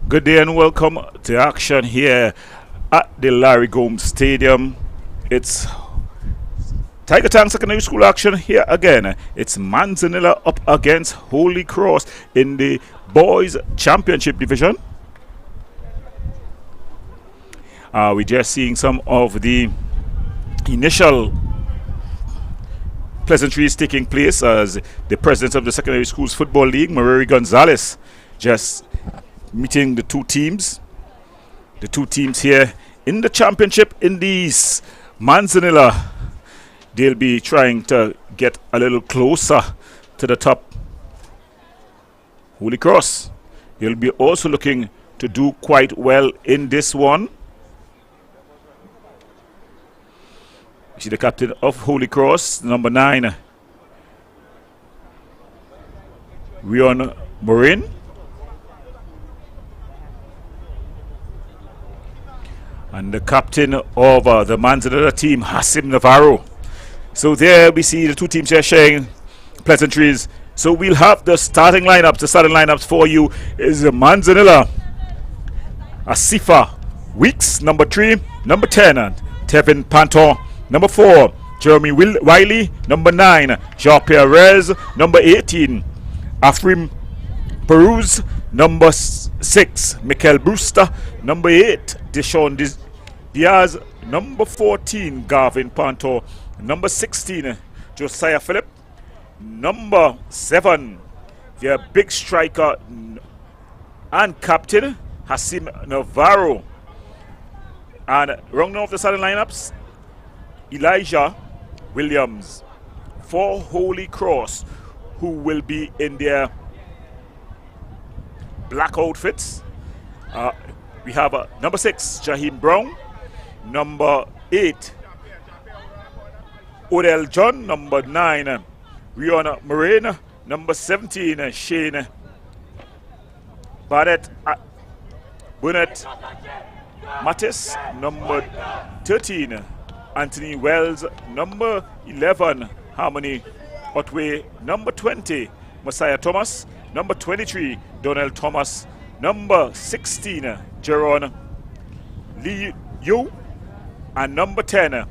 Good day and welcome to action here at the Larry Gomes Stadium. It's Tiger Town Secondary School action here again. It's Manzanilla up against Holy Cross in the Boys Championship Division. We're just seeing some of the initial pleasantries taking place as the president of the Secondary Schools Football League, Marie Gonzalez, just meeting the two teams. The two teams here in the championship in these Manzanilla. They'll be trying to get a little closer to the top. Holy Cross, he'll be also looking to do quite well in this one. You see the captain of Holy Cross, number 9, Rion Morin. And the captain of the Manzanilla team, Hassim Navarro. So there we see the two teams here sharing pleasantries. So we'll have the starting lineups. The starting lineups for you is Manzanilla, Asifa Weeks, number 3, number 10, Tevin Panton, number 4, Jeremy Wiley, number 9, Jean Perez, number 18, Afrim Peruz, number 6, Michael Brewster, number 8, Deshaun Diaz, number 14, Garvin Panto, number 16, Josiah Phillip, number 7, their big striker and captain, Hassim Navarro. And rounding off the starting lineups, Elijah Williams for Holy Cross, who will be in their black outfits. We have number 6, Jaheim Brown, number 8, Odell John, number 9, Rihanna Moraine, number 17, Shane Burnett Mattis, number 13, Anthony Wells, number 11, Harmony Otway, number 20, Messiah Thomas, number 23, Donnell Thomas, number 16, Jeron Lee Yu, and number 10,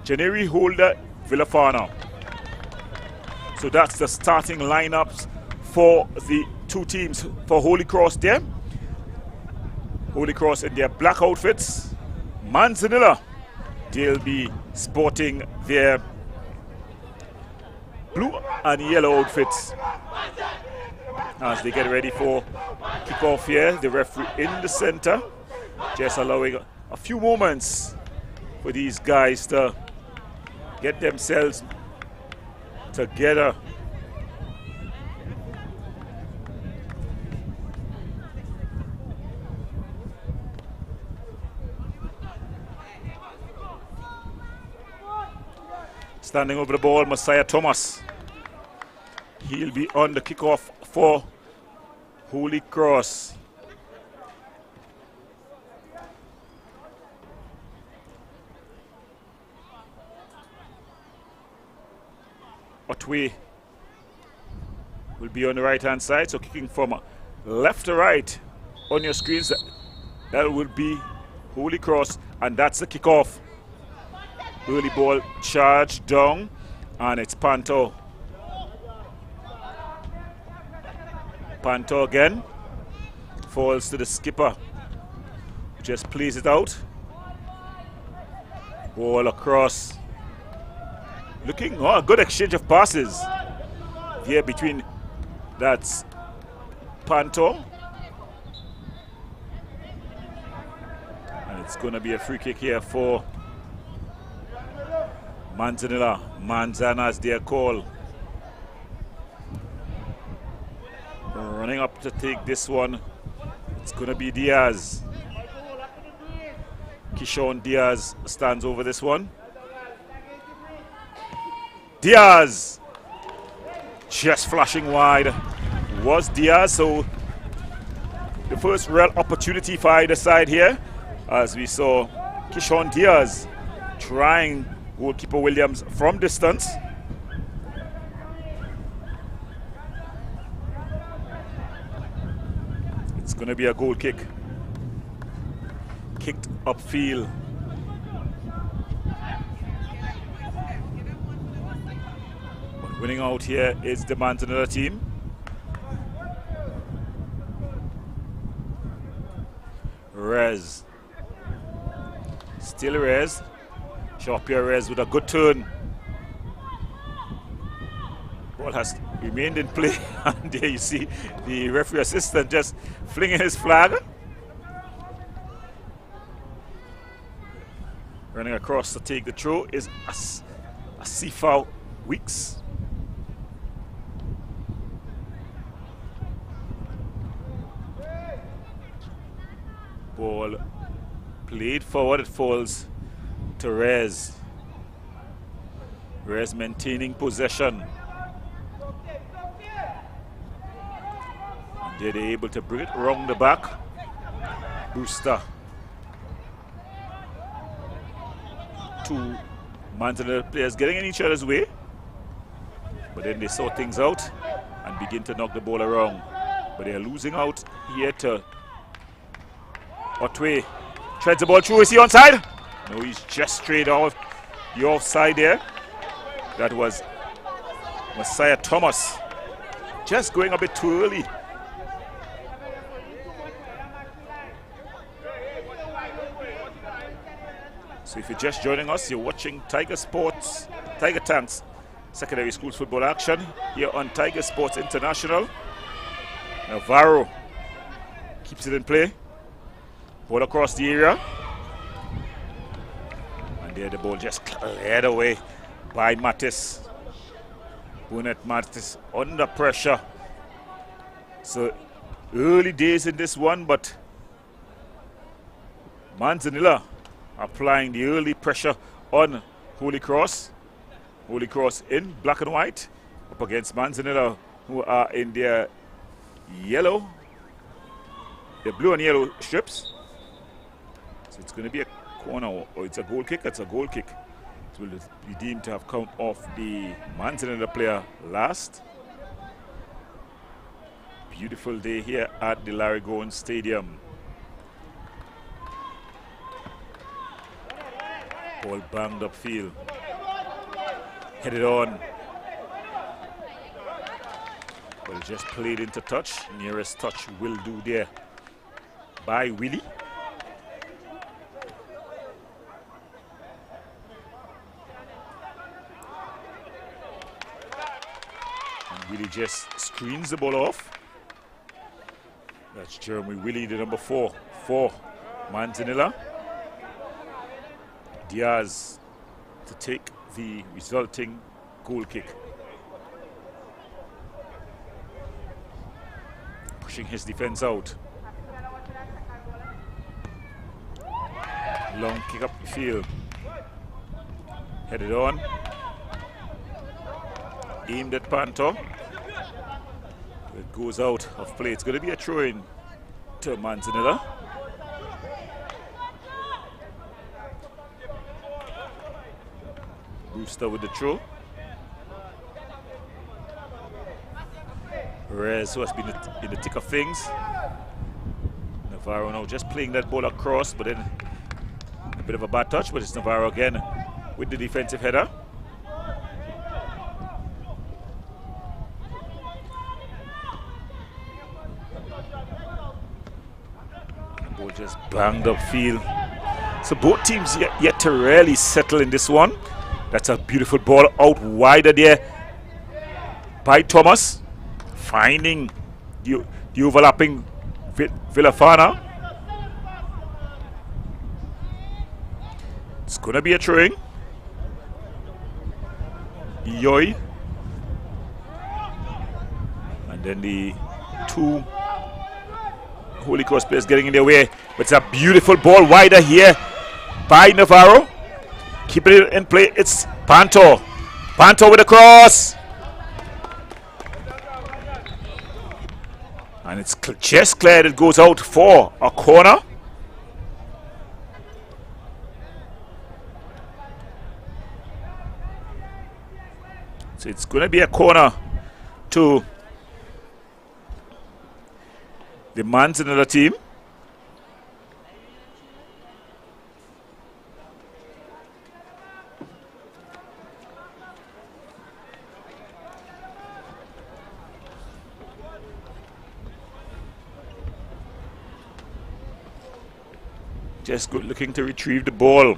Janeri Holder Villafana. So that's the starting lineups for the two teams for Holy Cross there. Holy Cross in their black outfits. Manzanilla, they'll be sporting their blue and yellow outfits as they get ready for kickoff here. The referee in the center, just allowing a few moments for these guys to get themselves together. Standing over the ball, Messiah Thomas. He'll be on the kickoff for Holy Cross. Otway will be on the right hand side, so kicking from left to right on your screens, that will be Holy Cross, and that's the kickoff. Early ball charge down, and it's Panto. Panto again falls to the skipper, just plays it out. Ball across. Looking, a good exchange of passes here between, that's Panto. And it's going to be a free kick here for Manzanilla. Manzana's their call. Running up to take this one, it's going to be Diaz. Kishon Diaz stands over this one. Diaz, just flashing wide, was Diaz. So the first real opportunity for either side here, as we saw Kishon Diaz trying goalkeeper Williams from distance. going to be a goal kick. Kicked upfield. But winning out here is the Manzanilla team. Rez. Still Rez. Sharpier Rez with a good turn. Ball has remained in play. And there you see the referee assistant just flinging his flag. Running across to take the throw is Asifa Weeks. Ball played forward, it falls to Rez. Rez maintaining possession. And they're able to bring it around the back. Brewster. Two Manzanilla players getting in each other's way. But then they sort things out and begin to knock the ball around. But they're losing out here to Otway. Treads the ball through. Is he onside? No, he's just straight off the offside there. That was Messiah Thomas. Just going a bit too early. So if you're just joining us, you're watching Tiger Tanks Secondary Schools football action here on Tiger Sports International. Navarro keeps it in play. Ball across the area. And there the ball just cleared away by Mattis. Burnett Mattis under pressure. So early days in this one, but Manzanilla applying the early pressure on Holy Cross. Holy Cross in black and white up against Manzanilla, who are in their yellow, their blue and yellow strips. So it's going to be a corner, or it's a goal kick. It's a goal kick. It will be deemed to have come off the Manzanilla player last. Beautiful day here at the Larry Gowan Stadium. Ball banged upfield. Headed on. But it just played into touch. Nearest touch will do there by Willie. And Willie just screens the ball off. That's Jeremy Willie, the number 4 for Manzanilla. Diaz to take the resulting goal kick. Pushing his defense out. Long kick up the field. Headed on. Aimed at Panto. It goes out of play. It's going to be a throw-in to Manzanilla. Brewster with the throw. Rez, who has been in the thick of things. Navarro now just playing that ball across, but then a bit of a bad touch, but it's Navarro again with the defensive header. The ball just banged upfield. So both teams yet to really settle in this one. That's a beautiful ball out wider there by Thomas, finding the overlapping Villafana. It's going to be a throw-in. Yoy. And then the two Holy Cross players getting in their way. But it's a beautiful ball wider here by Navarro. Keeping it in play, it's Panto. Panto with a cross. And it's just cleared. It goes out for a corner. So it's going to be a corner to the Manzanilla team. Just good looking to retrieve the ball.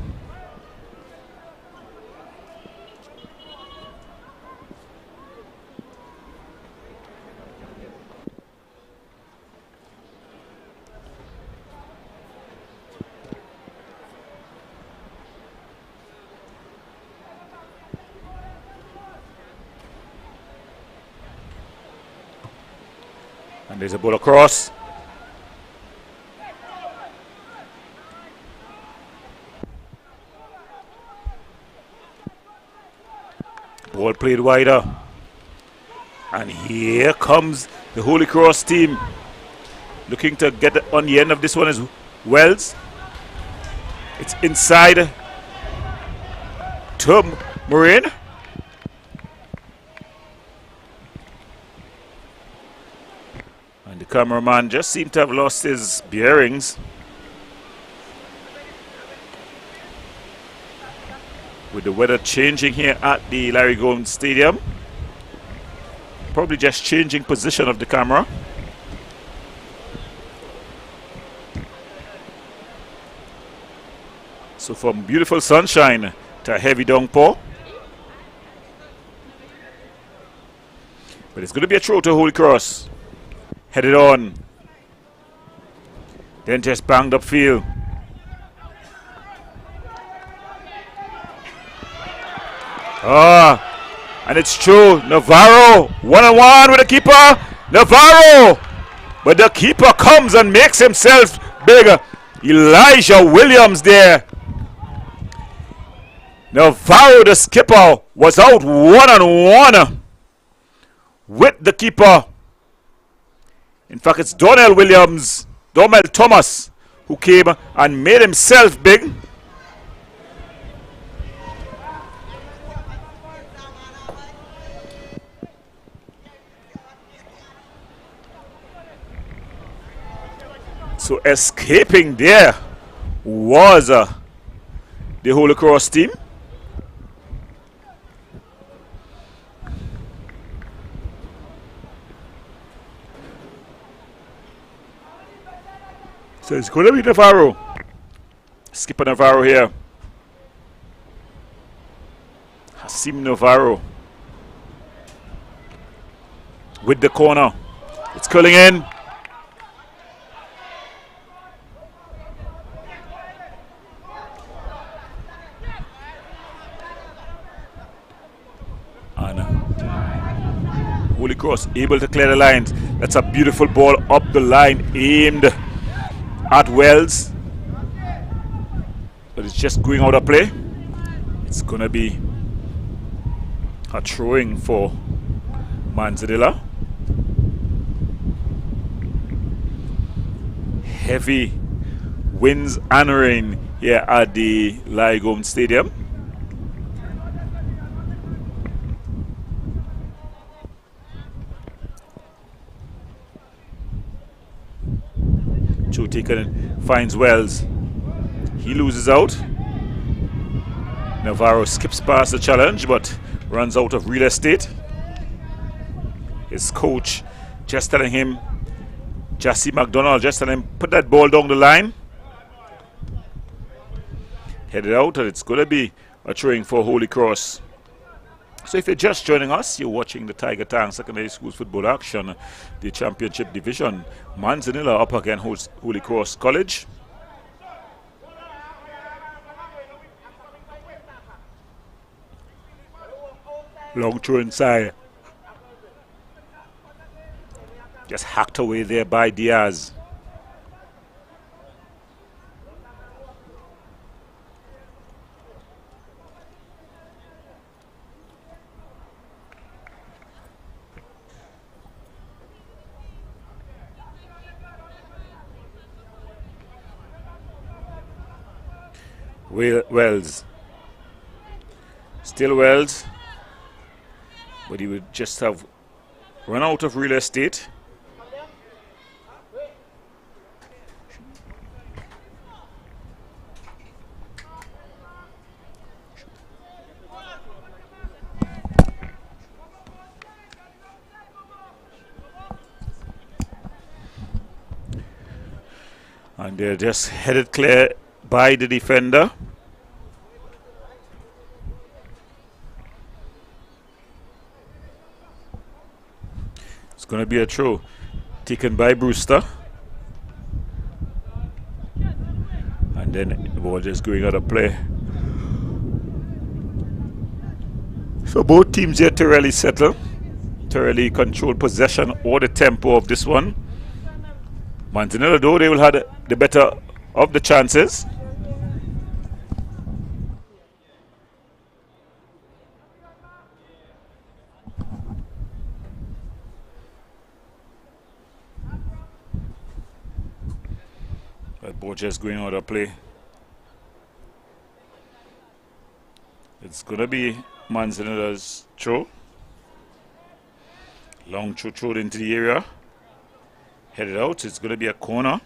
And there's a ball across. Ball played wider. And here comes the Holy Cross team. Looking to get on the end of this one is Wells. It's inside to Moraine. And the cameraman just seemed to have lost his bearings. With the weather changing here at the Larry Gomes Stadium. Probably just changing position of the camera. So from beautiful sunshine to a heavy downpour. But it's going to be a throw to Holy Cross. Headed on. Then just banged upfield. And it's true. Navarro, one-on-one with the keeper. Navarro! But the keeper comes and makes himself bigger. Elijah Williams there. Navarro, the skipper, was out one-on-one with the keeper. In fact, it's Donnell Thomas, who came and made himself big. So escaping there was the Holy Cross team. So it's going to be Navarro. Skipper Navarro here. Hasim Navarro. With the corner. It's curling in. Holy Cross able to clear the lines. That's a beautiful ball up the line, aimed at Wells. But it's just going out of play. It's going to be a throwing for Manzanilla. Heavy winds and rain here at the Larry Gomes Stadium. Taken finds Wells. He loses out. Navarro skips past the challenge but runs out of real estate. His coach just telling him, Jassy McDonald, just telling him, put that ball down the line. Headed out, and it's going to be a throwing for Holy Cross. So if you're just joining us, you're watching the Tiger Town Secondary Schools football action, the championship division. Manzanilla up against Holy Cross College. Long throw inside. Just hacked away there by Diaz. Wells. Still Wells. But he would just have run out of real estate. They're just headed clear by the defender. It's going to be a throw taken by Brewster. And then the ball just going out of play. So both teams yet to really settle, to really control possession or the tempo of this one. Manzanilla, though, they will have the better of the chances. That ball just going out of play. It's going to be Manzanilla's throw. Long throw into the area. Headed out. It's going to be a corner.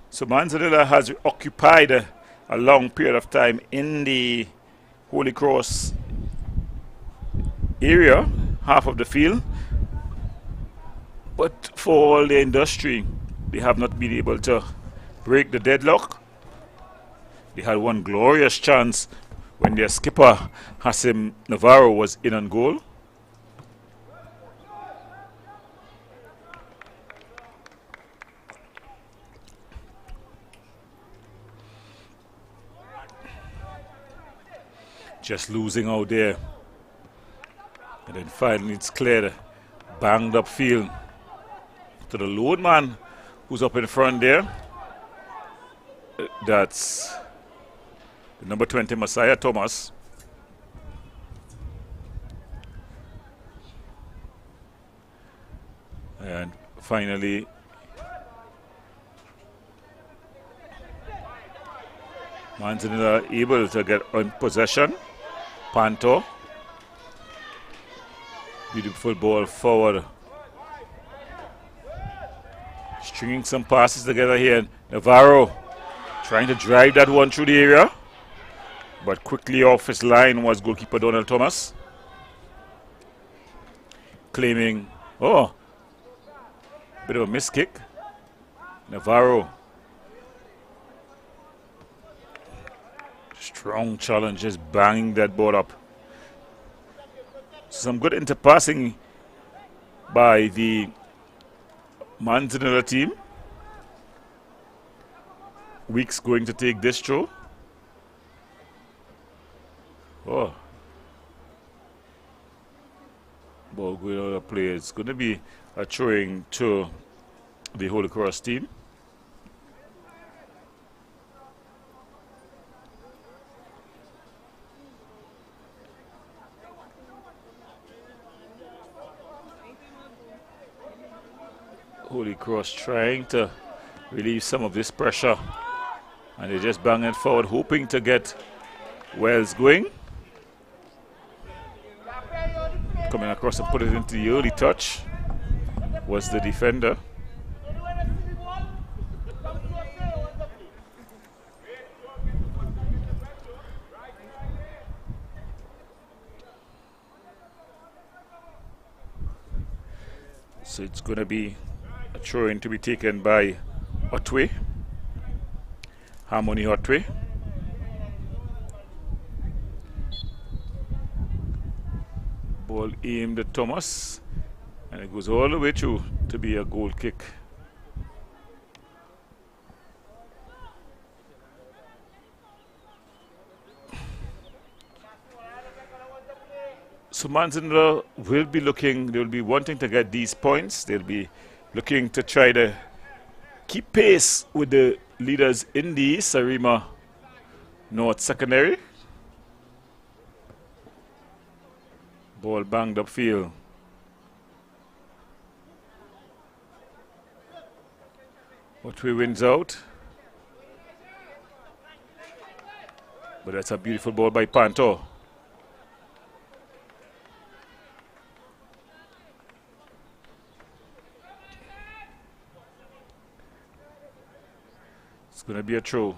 So Manzanilla has occupied a long period of time in the Holy Cross area, half of the field. But for all the industry, they have not been able to break the deadlock. They had one glorious chance when their skipper, Hassim Navarro, was in on goal. Just losing out there. And then finally it's cleared. Banged up field to the load man who's up in front there. That's the number 20, Messiah Thomas. And finally Manzanilla able to get on possession. Panto. Beautiful ball forward. Stringing some passes together here. Navarro trying to drive that one through the area. But quickly off his line was goalkeeper Donald Thomas. Claiming, oh, bit of a miss kick. Navarro. Strong challenge, just banging that ball up. Some good interpassing by the Manzanilla team. Weeks going to take this throw. Oh. Ball going out of play. It's going to be a throwing to the Holy Cross team. Holy Cross trying to relieve some of this pressure, and they just bang it forward, hoping to get Wells going. Coming across and put it into the early touch was the defender. So it's going to be a throw-in to be taken by Otway, Harmony Otway. Ball aimed at Thomas, and it goes all the way through to be a goal kick. So Manzanilla will be looking, they will be wanting to get these points. They'll be looking to try to keep pace with the leaders in the Sarima North Secondary. Ball banged upfield. Otway wins out. But that's a beautiful ball by Panto. It's going to be a throw.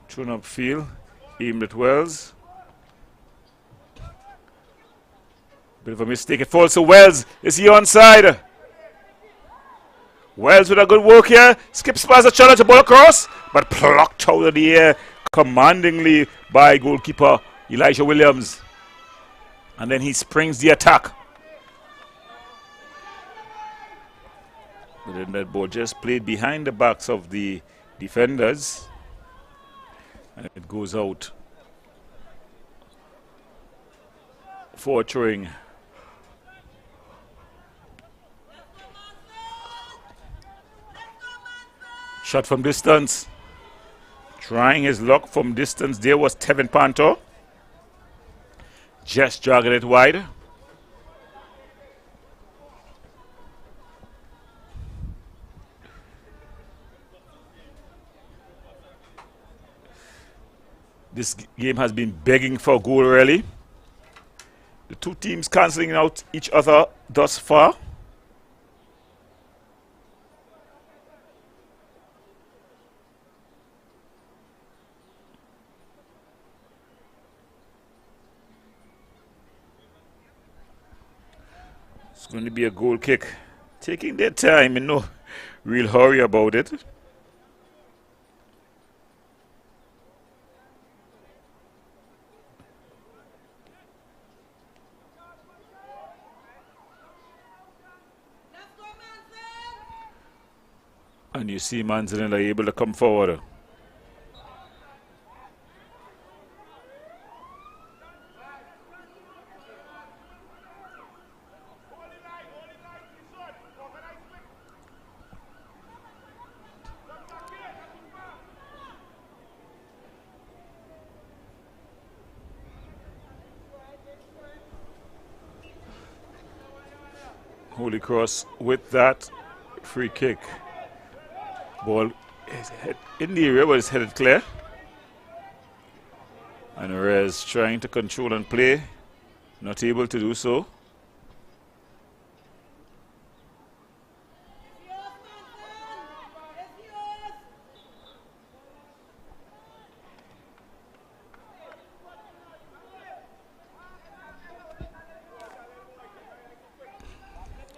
Thrown upfield, aimed at Wells. Bit of a mistake. It falls to Wells. Is he onside? Wells with a good work here. Skips past the challenge, the ball across, but plucked out of the air commandingly by goalkeeper Elijah Williams. And then he springs the attack. But then that ball just played behind the backs of the defenders. And it goes out for a throwing. Shot from distance. Trying his luck from distance. There was Tevin Panto. Just jogging it wide. This game has been begging for a goal really. The two teams cancelling out each other thus far. It's going to be a goal kick. Taking their time and no real hurry about it. And you see Manzanilla able to come forward. Holy Cross with that free kick. Ball is in the area, but it's headed clear. And Rez trying to control and play, not able to do so.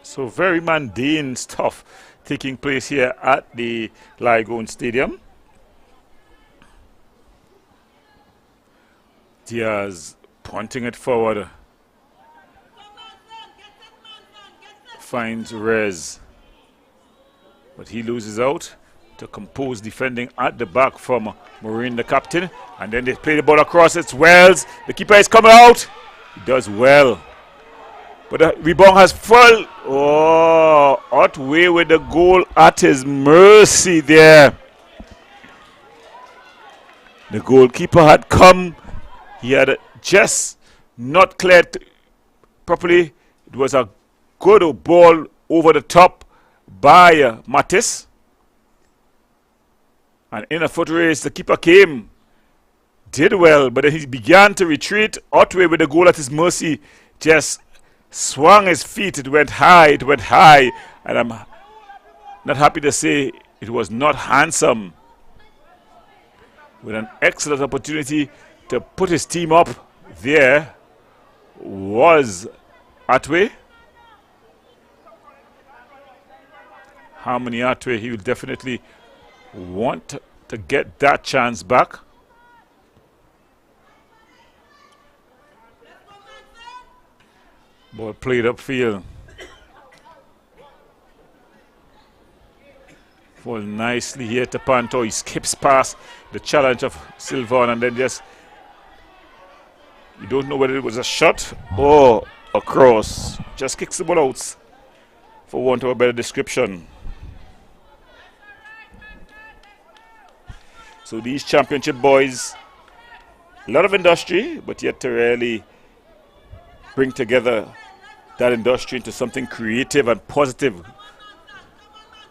So very mundane stuff taking place here at the Ligone Stadium. Diaz pointing it forward. Finds Rez. But he loses out to compose defending at the back from Maureen, the captain. And then they play the ball across. It's Wells. The keeper is coming out. He does well. But the rebound has fallen. Oh, Otway with the goal at his mercy there. The goalkeeper had come. He had just not cleared properly. It was a good ball over the top by Mattis. And in a foot race, the keeper came. Did well, but then he began to retreat. Otway with the goal at his mercy just swung his feet. It went high, and I'm not happy to say it was not handsome. With an excellent opportunity to put his team up there was Otway. Harmony Otway, he will definitely want to get that chance back. Ball played upfield. Fall nicely here to Panto. He skips past the challenge of Sylvan and then just, you don't know whether it was a shot or a cross. Just kicks the ball out, for want of a better description. So these championship boys, a lot of industry, but yet to really bring together that industry into something creative and positive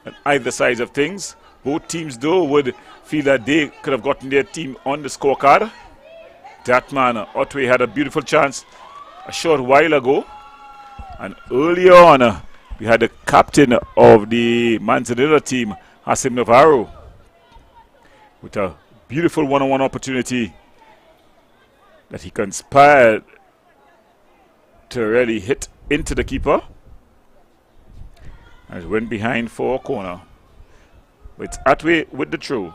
on either sides of things. Both teams, though, would feel that they could have gotten their team on the scorecard. That man, Otway, had a beautiful chance a short while ago. And early on, we had the captain of the Manzanilla team, Hassim Navarro, with a beautiful one-on-one opportunity that he conspired to really hit into the keeper. As went behind for a corner. But it's Atway with the throw.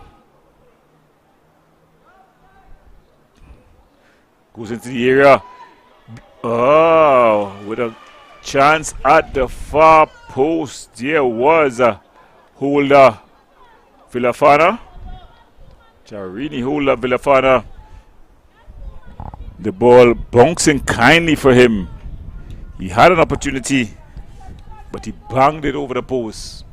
Goes into the area. Oh, with a chance at the far post. There was a holder. Villafana. Charini holder Villafana. The ball bouncing kindly for him. He had an opportunity, but he banged it over the post.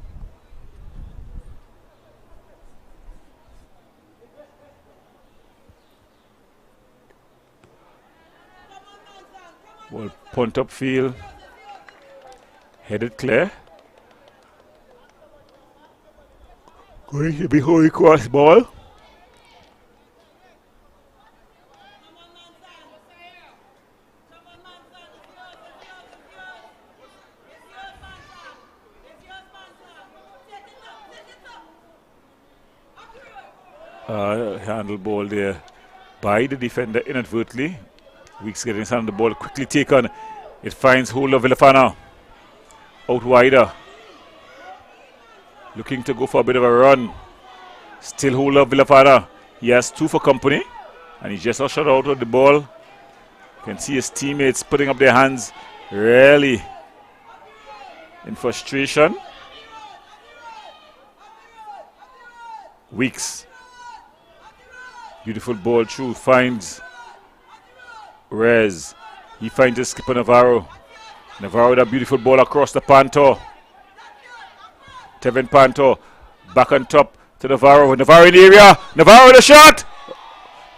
Ball punt upfield. Headed clear. Going to be holy cross ball. Handle ball there by the defender inadvertently. Weeks getting his hand on the ball, quickly taken. It finds holder Villafana out wider. Looking to go for a bit of a run. Still holder Villafana. He has 2 for company. And he just ushered out of the ball. You can see his teammates putting up their hands really in frustration. Weeks. Beautiful ball through. Finds Rez. He finds his skipper Navarro. Navarro with a beautiful ball across the Panto. Tevin Panto back on top to Navarro. Navarro in the area. Navarro with a shot.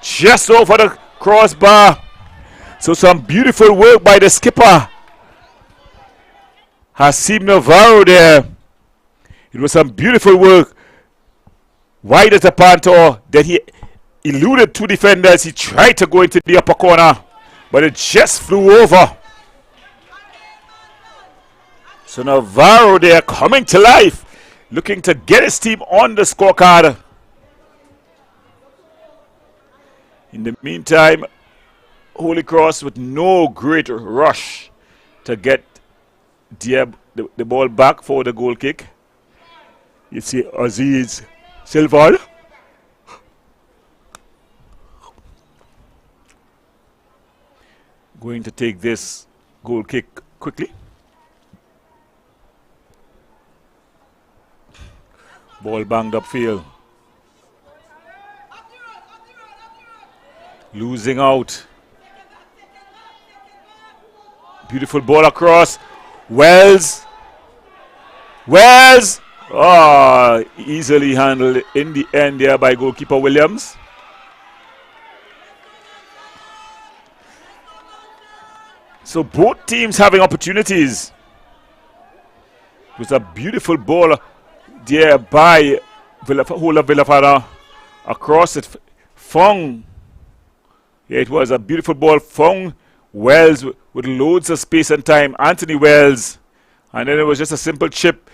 Just over the crossbar. So some beautiful work by the skipper. Hasim Navarro there. It was some beautiful work. Wide at the Panto. Then he eluded 2 defenders. He tried to go into the upper corner, but it just flew over. So Navarro there coming to life, looking to get his team on the scorecard. In the meantime, Holy Cross with no great rush to get the ball back for the goal kick. You see Aziz Silval. Going to take this goal kick quickly. Ball banged upfield. Losing out. Beautiful ball across. Wells. Oh, easily handled in the end there by goalkeeper Williams. So both teams having opportunities. It was a beautiful ball there by Villafana across it. Fong. Yeah, it was a beautiful ball. Fong. Wells with loads of space and time. Anthony Wells. And then it was just a simple chip.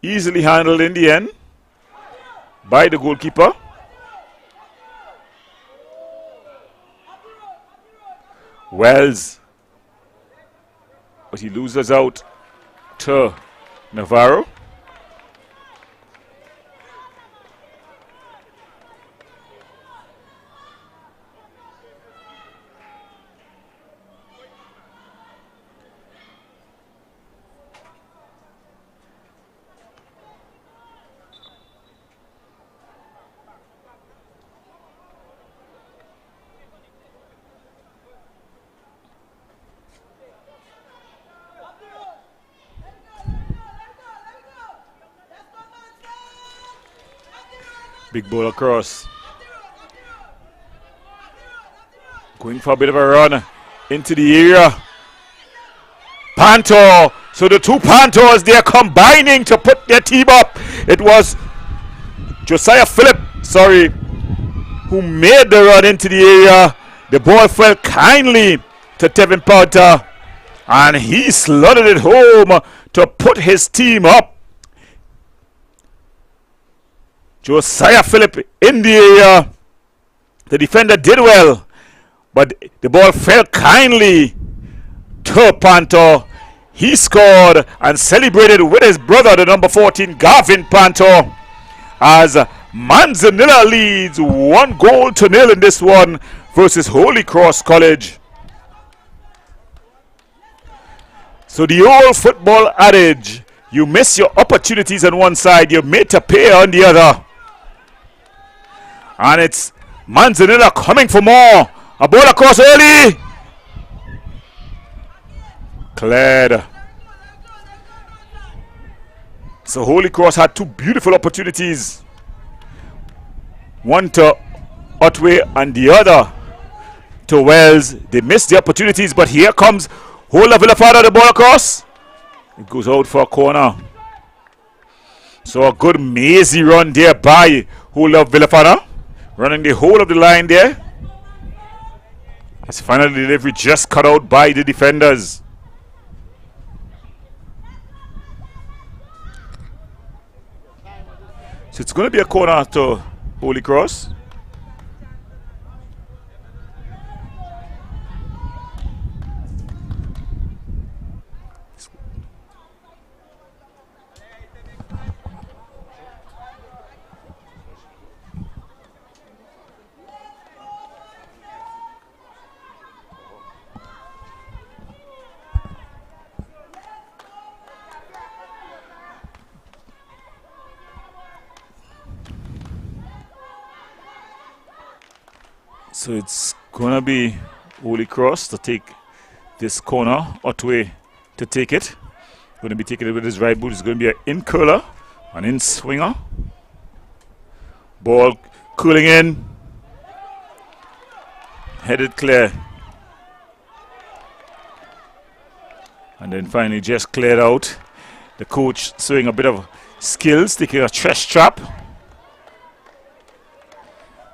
Easily handled in the end by the goalkeeper. Wells. But he loses out to Navarro. Big ball across. Going for a bit of a run into the area. Panto. So the 2 Pantos, they're combining to put their team up. It was Josiah Phillip, who made the run into the area. The ball fell kindly to Tevin Panto, and he slotted it home to put his team up. Josiah Phillip in the area. The defender did well, but the ball fell kindly to Panto. He scored and celebrated with his brother, the number 14, Gavin Panto, as Manzanilla leads 1-0 in this one versus Holy Cross College. So the old football adage, you miss your opportunities on one side, you're made to pay on the other. And it's Manzanilla coming for more. A ball across early. Cleared. So Holy Cross had two beautiful opportunities. One to Otway and the other to Wells. They missed the opportunities, but here comes Hola Villafana, the ball across. It goes out for a corner. So a good mazy run there by Hola Villafana, running the whole of the line there. His final delivery just cut out by the defenders. So it's going to be a corner to Holy Cross. So it's going to be Holy Cross to take this corner. Otway to take it. Going to be taking it with his right boot. It's going to be an in curler, an in swinger. Ball curling in. Headed clear. And then finally just cleared out. The coach showing a bit of skills, taking a trash trap.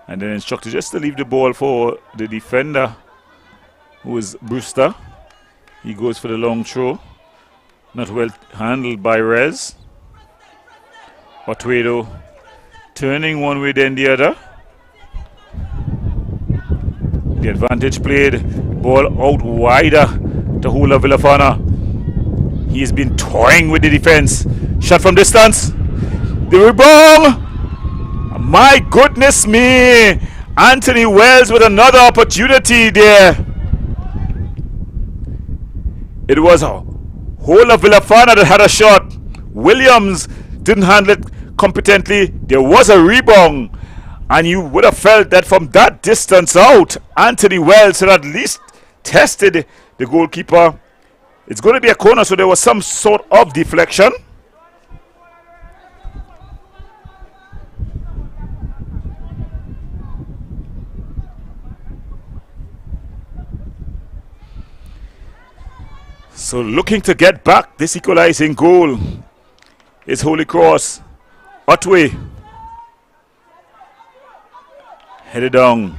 And then instructed just to leave the ball for the defender, who is Brewster. He goes for the long throw. Not well handled by Rez. Otwedo turning one way then the other. The advantage played. Ball out wider to Hula Villafana. He's been toying with the defense. Shot from distance. The rebound. My goodness me. Anthony Wells with another opportunity there. It was Hula Villafana that had a shot. Williams didn't handle it competently. There was a rebound. And you would have felt that from that distance out, Anthony Wells had at least tested the goalkeeper. It's going to be a corner, so there was some sort of deflection. So looking to get back this equalizing goal is Holy Cross. Otway headed down.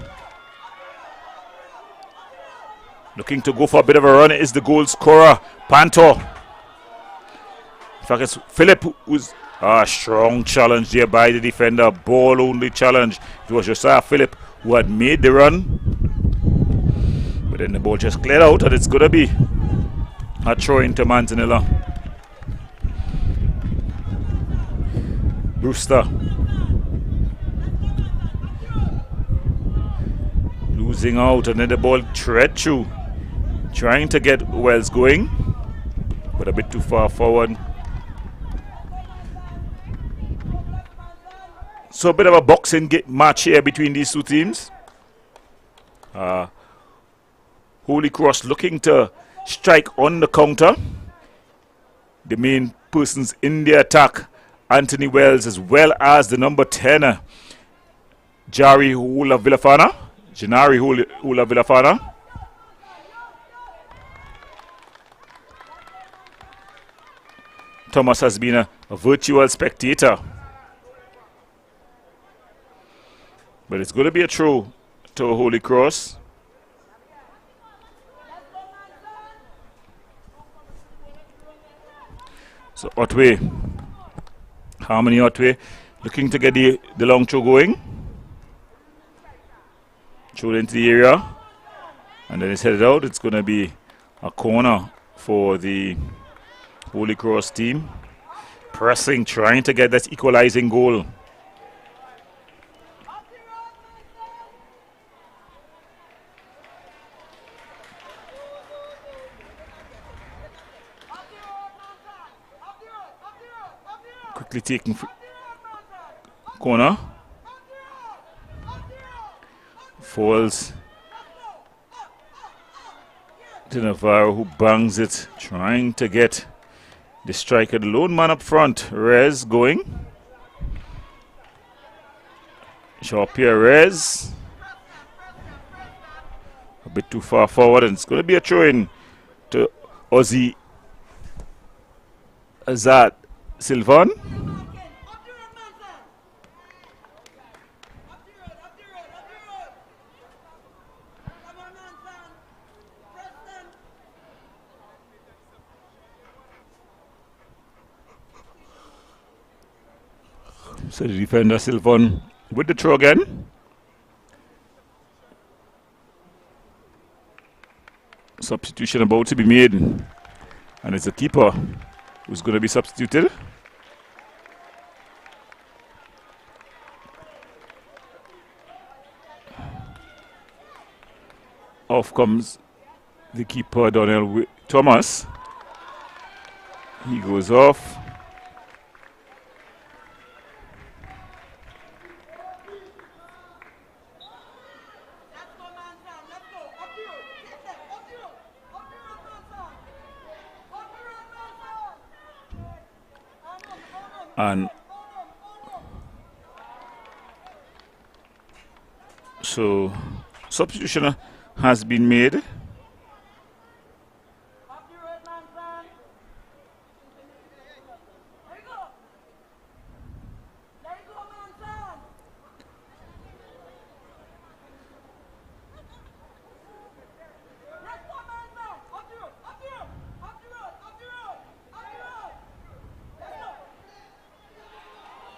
Looking to go for a bit of a run is the goal scorer, Panto. In fact, it's Philip who's a strong challenge there by the defender. Ball only challenge. It was Josiah Philip who had made the run. But then the ball just cleared out, and it's going to be a throw into Manzanilla. Brewster losing out, and then the ball thread through, trying to get Wells going, but a bit too far forward. So a bit of a boxing match here between these two teams. Holy Cross looking to strike on the counter. The main persons in the attack, Anthony Wells, as well as the number 10, Janari Hula Villafana. Thomas has been a virtual spectator. But it's going to be a throw to Holy Cross. So Otway, Harmony Otway, looking to get the long throw going. Throw it into the area. And then it's headed out. It's going to be a corner for the Holy Cross team pressing, trying to get that equalizing goal. Quickly taking corner. Falls to Navarro, who bangs it, trying to get the striker, the lone man up front. Rez going. Sharp here, Rez. A bit too far forward, and it's going to be a throw in to Ozzy Azad Silvan. So the defender Silvan with the throw again. Substitution about to be made, and it's a keeper who's going to be substituted. Off comes the keeper, Donnell Thomas. He goes off. And so substitution has been made.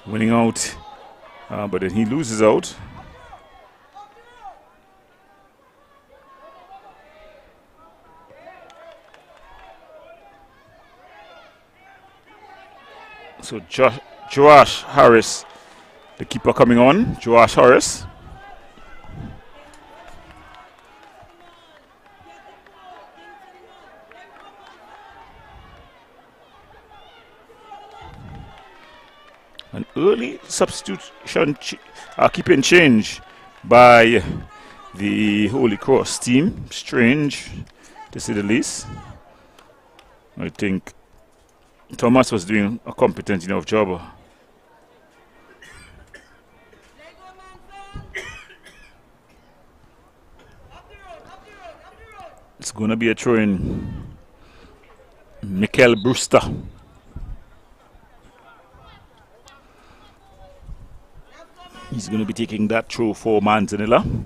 Winning out, but then he loses out. So Joash Harris, the keeper coming on. Joash Harris. An early substitution, keeping change by the Holy Cross team. Strange, to say the least. I think Thomas was doing a competent enough job. It's going to be a throw in. Mikel Brewster. He's going to be taking that throw for Manzanilla.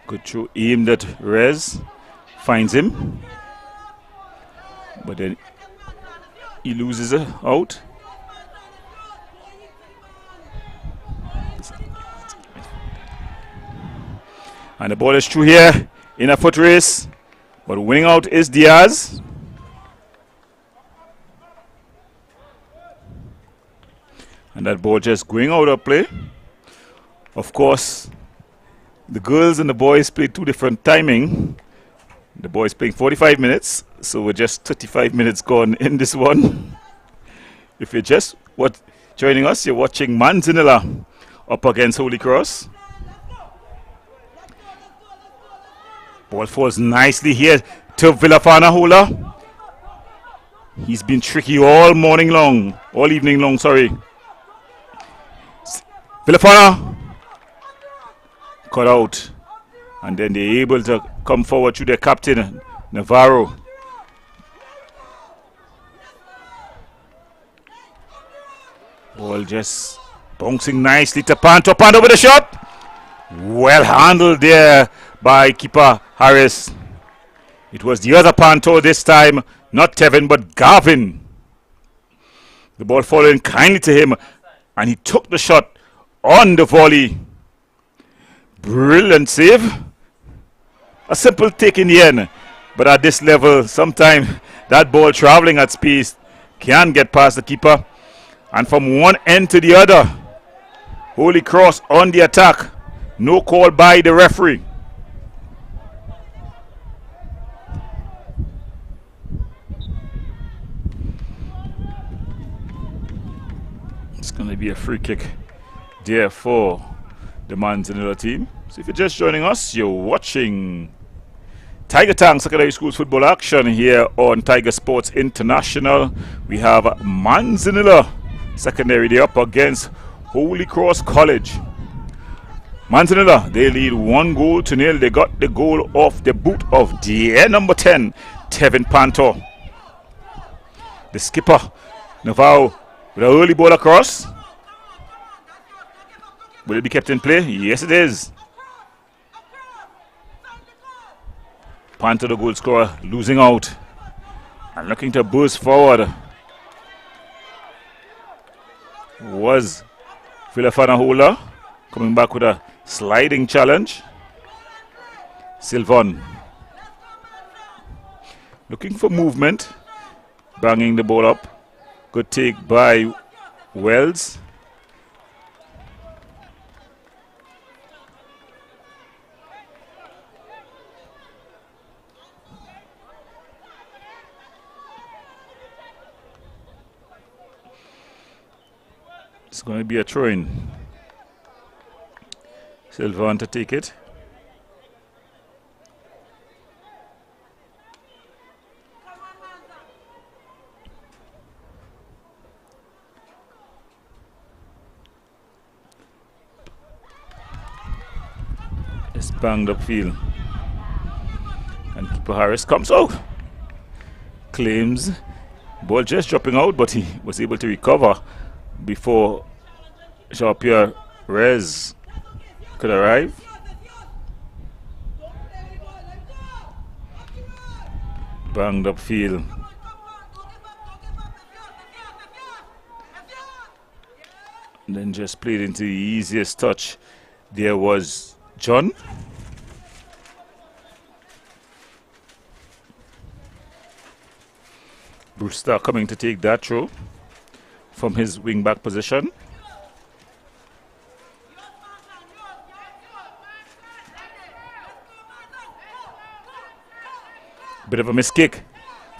Good throw aimed at Rez. Finds him. But then he loses it out. And the ball is through here in a foot race. But winning out is Diaz. And that ball just going out of play. Of course, the girls and the boys play two different timing. The boys playing 45 minutes, so we're just 35 minutes gone in this one. If you're just joining us, you're watching Manzanilla up against Holy Cross. Ball falls nicely here to Villafana Hola. He's been tricky all evening long, sorry. Villafana cut out, and then they're able to come forward to their captain, Navarro. Ball just bouncing nicely to Panto. Panto with a shot. Well handled there by keeper Harris. It was the other Panto this time, not Tevin but Garvin. The ball following kindly to him, and he took the shot on the volley. Brilliant save. A simple take in the end But at this level, sometimes that ball traveling at speed can get past the keeper. And from one end to the other, Holy Cross on the attack. No call by the referee. It's going to be a free kick there for the Manzanilla team. So if you're just joining us, you're watching Tiger Tang Secondary School's football action here on Tiger Sports International. We have Manzanilla Secondary Day up against Holy Cross College. Manzanilla, they lead 1-0. They got the goal off the boot of their number 10, Tevin Panto. The skipper, Navarro, with an early ball across. Will it be kept in play? Yes, it is. Panto, the goal scorer, losing out and looking to burst forward was Filafana Hola, coming back with a sliding challenge. Sylvan looking for movement, banging the ball up. Good take by Wells. It's going to be a throw-in. Sylvan to take it. It's banged up field. And keeper Harris comes out. Claims ball just dropping out, but he was able to recover before Jean-Pierre Rez could arrive. Banged up field. And then just played into the easiest touch. There was John. Brewster coming to take that throw from his wing-back position. Bit of a miss kick.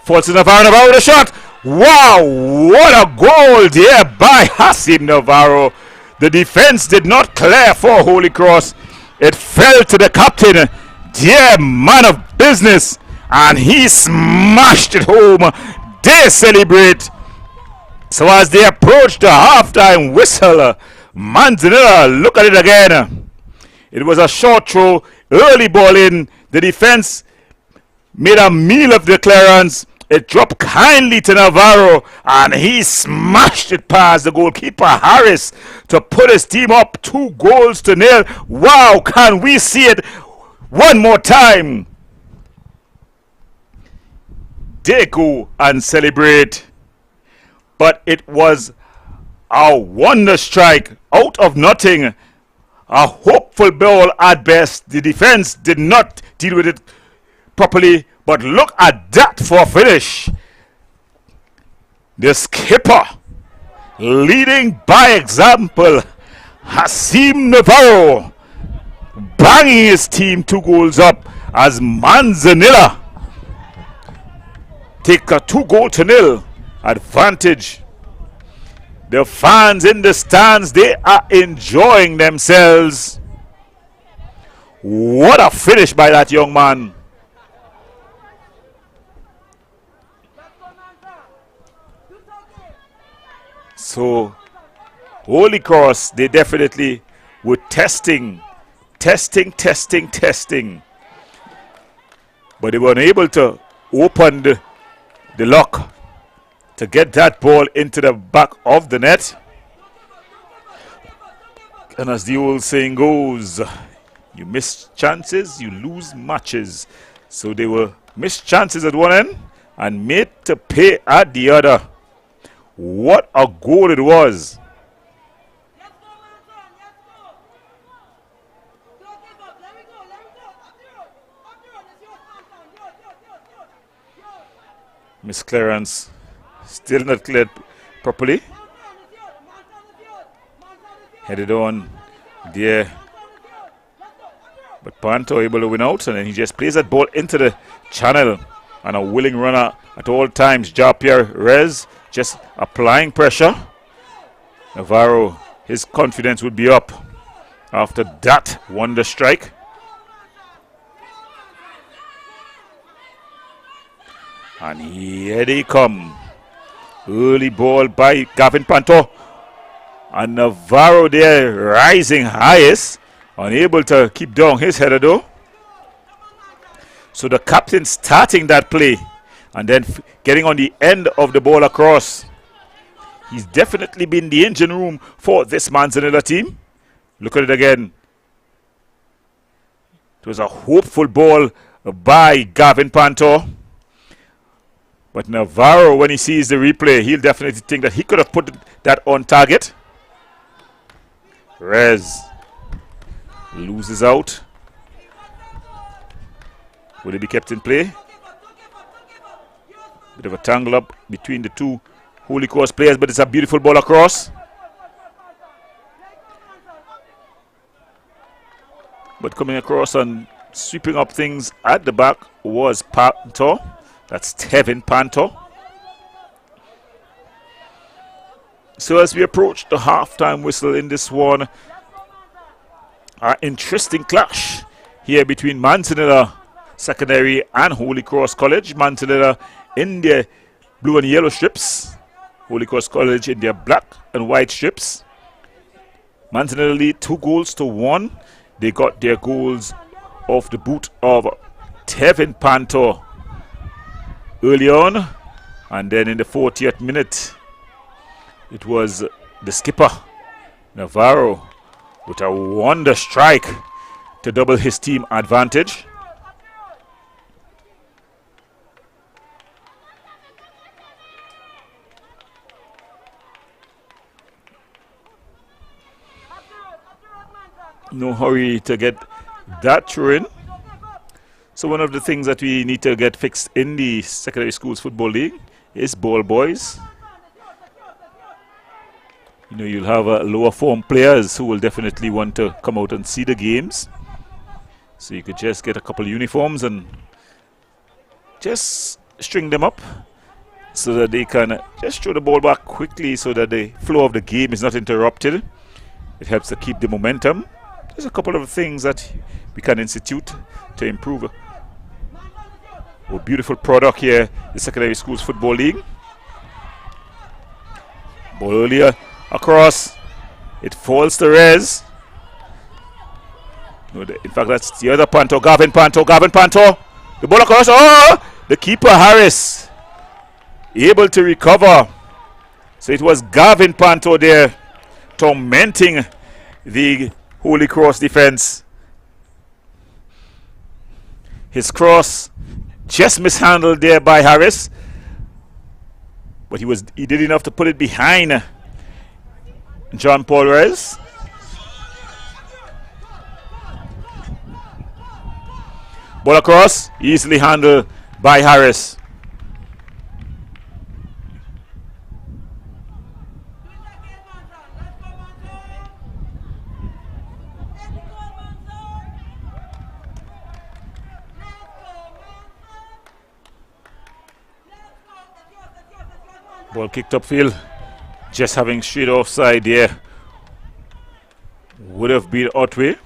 Falls to Navarro. Navarro with a shot. Wow, what a goal there by Hasim Navarro. The defense did not clear for Holy Cross. It fell to the captain. Dear man of business. And he smashed it home. They celebrate. So as they approach the halftime whistle, Manzanilla, look at it again. It was a short throw, early ball in. The defense made a meal of the clearance. It dropped kindly to Navarro, and he smashed it past the goalkeeper Harris to put his team up 2-0. Wow, can we see it one more time? They go and celebrate. But it was a wonder strike out of nothing. A hopeful ball at best. The defense did not deal with it properly. But look at that for a finish. The skipper, leading by example, Hasim Navarro, banging his team 2 goals up as Manzanilla take a 2-0 advantage. The fans in the stands, they are enjoying themselves. What a finish by that young man. So, Holy Cross, they definitely were testing. But they were unable to open the lock to get that ball into the back of the net. And as the old saying goes, you miss chances, you lose matches. So they were missed chances at one end and made to pay at the other. What a goal it was. Miss clearance still not cleared properly. Headed on there. But Panto able to win out, and then he just plays that ball into the channel. And a willing runner at all times. Jean-Pierre Rez just applying pressure. Navarro, his confidence would be up after that wonder strike. And here they come. Early ball by Gavin Panto. And Navarro there rising highest. Unable to keep down his header though. So the captain starting that play. And then getting on the end of the ball across. He's definitely been the engine room for this Manzanilla team. Look at it again. It was a hopeful ball by Gavin Panto. But Navarro, when he sees the replay, he'll definitely think that he could have put that on target. Rez loses out. Will it be kept in play? Bit of a tangle up between the two Holy Cross players, but it's a beautiful ball across. But coming across and sweeping up things at the back was Panto. That's Tevin Panto. So as we approach the halftime whistle in this one, an interesting clash here between Manzanilla Secondary and Holy Cross College. Manzanilla in their blue and yellow strips. Holy Cross College in their black and white strips. Manzanilla lead 2-1. They got their goals off the boot of Tevin Panto early on. And then in the 40th minute, it was the skipper, Navarro, with a wonder strike to double his team advantage. No hurry to get that through in. So one of the things that we need to get fixed in the secondary schools football league is ball boys. You know, you'll have lower form players who will definitely want to come out and see the games. So you could just get a couple of uniforms and just string them up so that they can just throw the ball back quickly so that the flow of the game is not interrupted. It helps to keep the momentum. There's a couple of things that we can institute to improve a beautiful product here, the Secondary Schools Football League. Ball earlier across. It falls to Rez. No, in fact, that's the other Panto. Gavin Panto. The ball across. Oh! The keeper, Harris, able to recover. So it was Gavin Panto there tormenting the Holy Cross defense. His cross just mishandled there by Harris, but he did enough to put it behind John Paul Rez. Ball across, easily handled by Harris. Ball kicked upfield, just having straight offside there. Would have been Otway.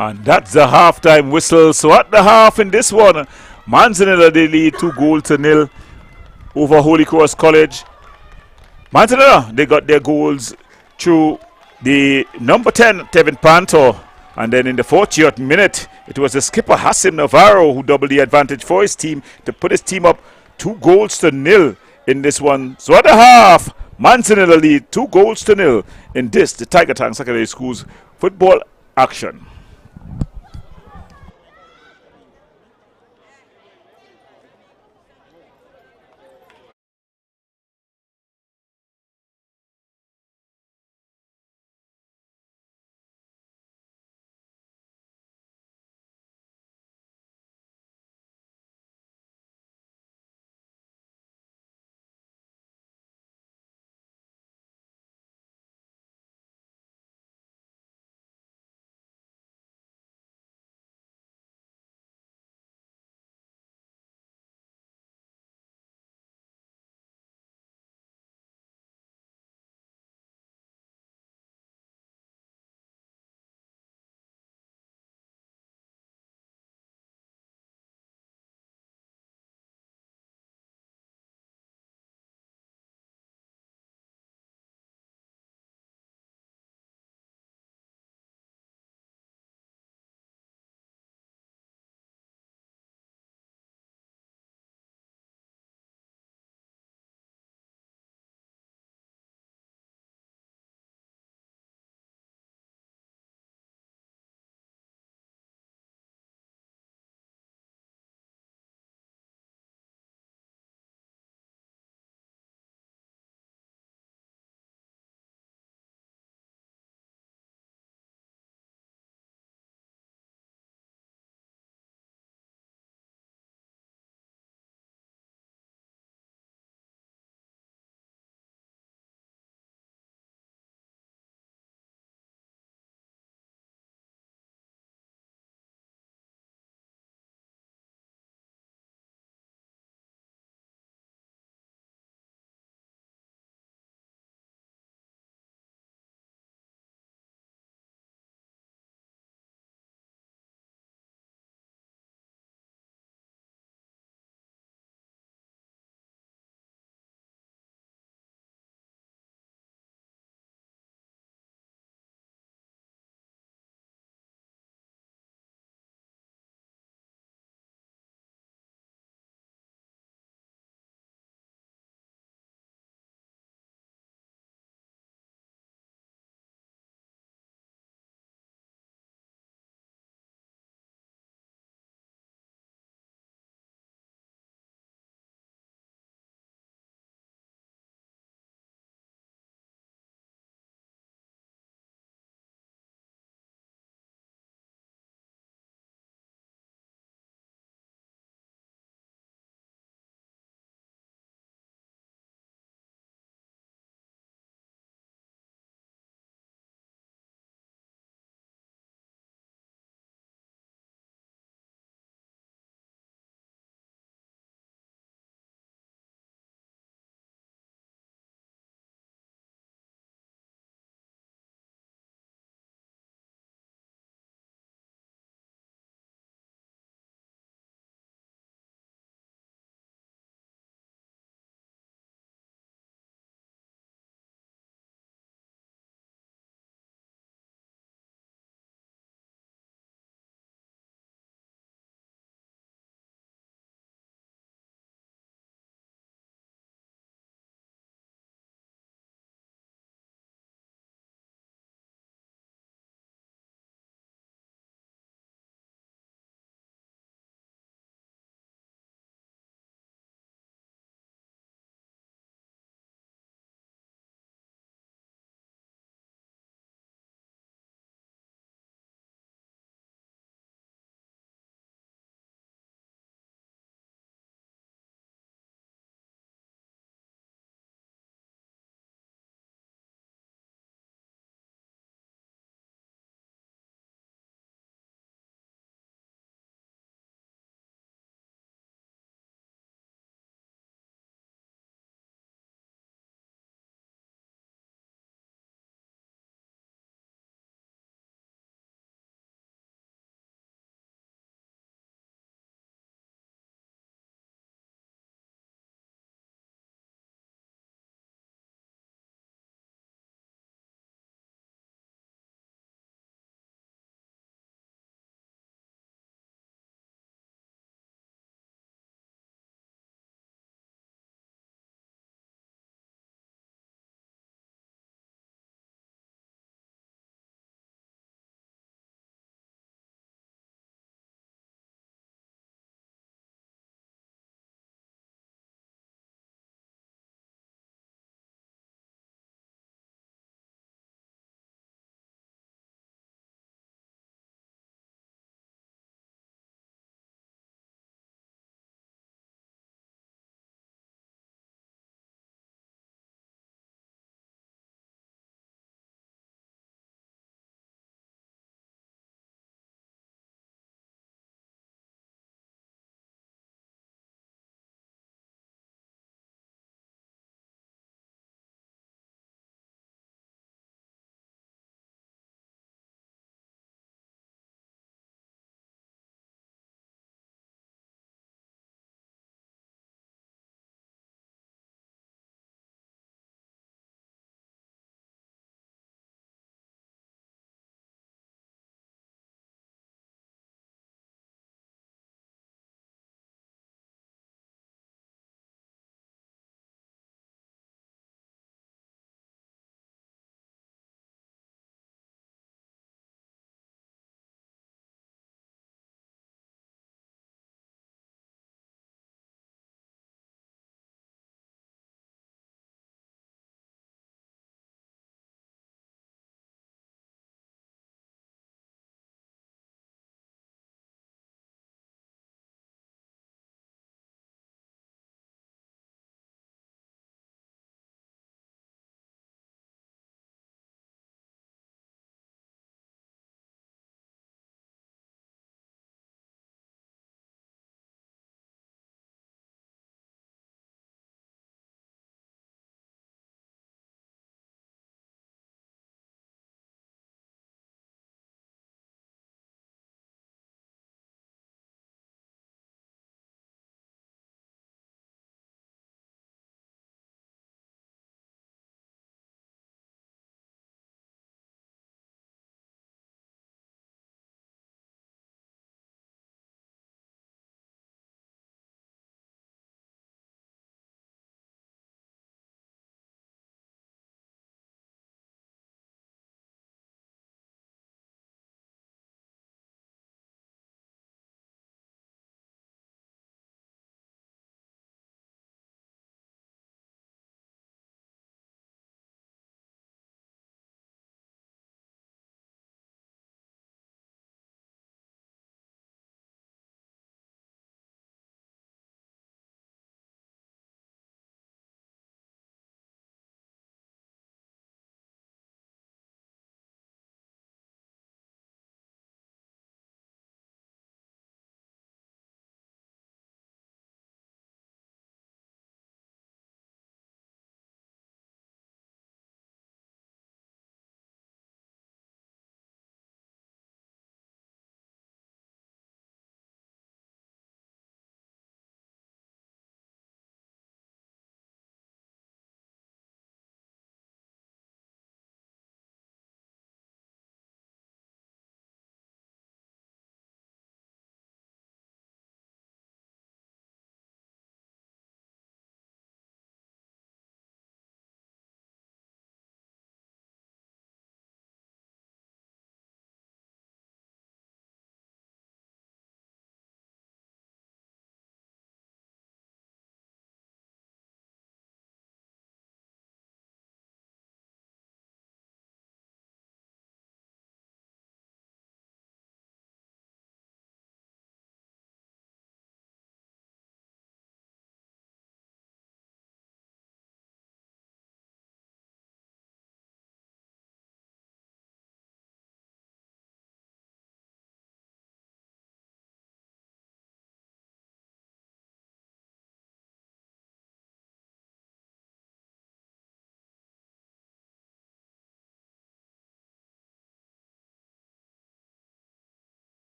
And that's the halftime whistle. So at the half in this one, Manzanilla they lead 2-0 over Holy Cross College. Manzanilla, they got their goals through the number 10, Tevin Panto, And then in the 40th minute, it was the skipper Hassim Navarro who doubled the advantage for his team to put his team up 2-0 in this one. So at the half, Manzanilla lead 2-0 in this, the Tiger Tank Secondary School's football action.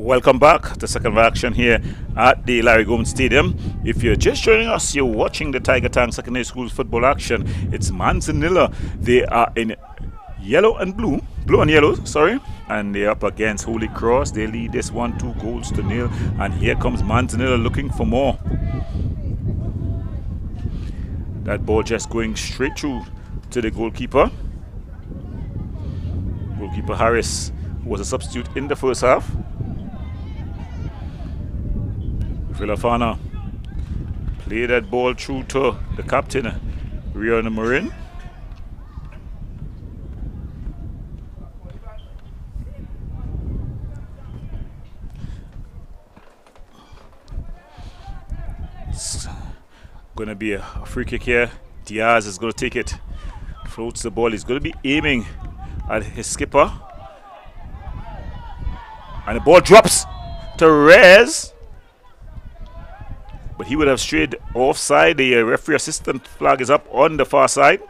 Welcome back to second action here at the Larry Gomes Stadium. If you're just joining us, you're watching the Tiger Tank Secondary School football action. It's Manzanilla. They are in yellow and blue and yellow, sorry, and they're up against Holy Cross. They lead this 1-2 goals to nil, and here comes Manzanilla looking for more. That ball just going straight through to the goalkeeper. Goalkeeper Harris, who was a substitute in the first half. Villafana play that ball through to the captain, Rihanna Marin. It's going to be a free kick here. Diaz is going to take it. Floats the ball. He's going to be aiming at his skipper. And the ball drops to Rez. But he would have strayed offside. The referee assistant flag is up on the far side.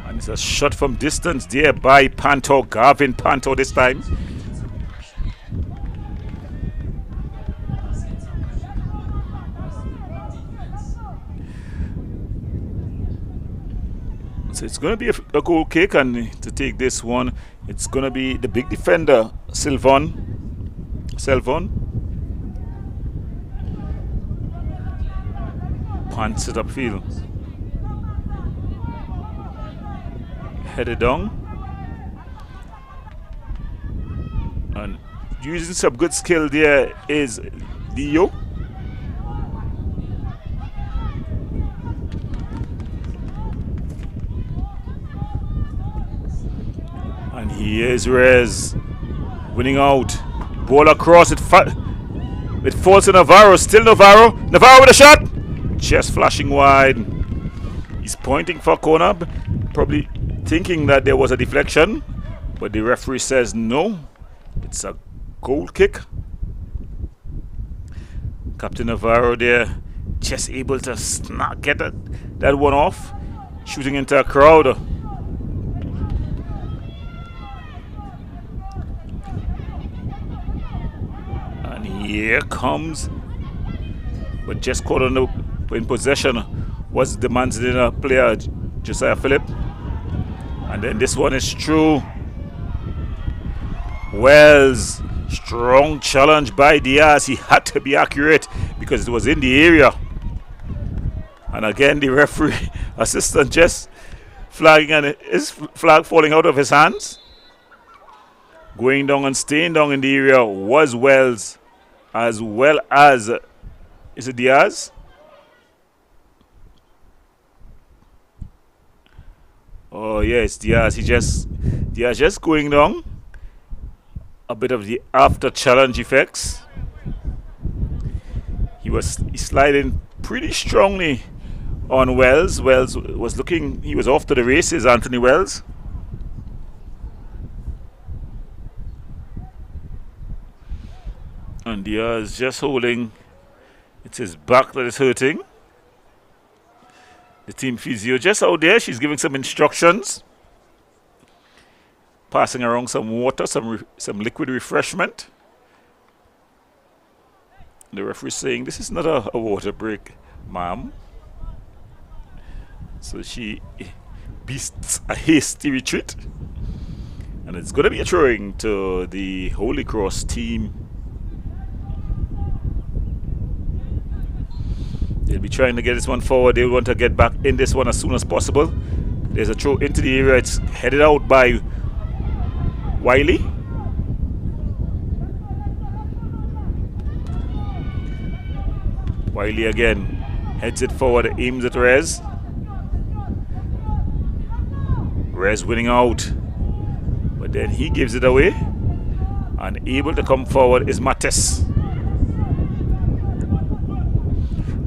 And it's a shot from distance there by Panto, Garvin Panto this time. So it's going to be a goal kick, and to take this one, it's going to be the big defender, Selvon. Pants it upfield. Headed down. And using some good skill there is Dio. And here's Rez winning out. Ball across. It falls to Navarro. Still Navarro. Navarro with a shot. Just flashing wide. He's pointing for a corner. Probably thinking that there was a deflection. But the referee says no. It's a goal kick. Captain Navarro there. Just able to get that one off. Shooting into a crowd. Here comes, but just caught in possession was the Manzanilla player, Josiah Phillip. And then this one is through. Wells, strong challenge by Diaz. He had to be accurate because it was in the area. And again, the referee assistant just flagging, and his flag falling out of his hands. Going down and staying down in the area was Wells, as well as, is it Diaz? Oh yes, Diaz. Diaz just going down. A bit of the after challenge effects. He's sliding pretty strongly on Wells. Wells was looking, he was off to the races, Anthony Wells. And Diaz just holding. It's his back that is hurting. The team physio just out there. She's giving some instructions. Passing around some water, some liquid refreshment. The referee saying, this is not a water break, ma'am. So she beats a hasty retreat. And it's going to be a throwing to the Holy Cross team. They'll be trying to get this one forward. They want to get back in this one as soon as possible. There's a throw into the area. It's headed out by Wiley. Wiley again heads it forward, aims at Rez. Rez winning out, but then he gives it away. And able to come forward is Mattis.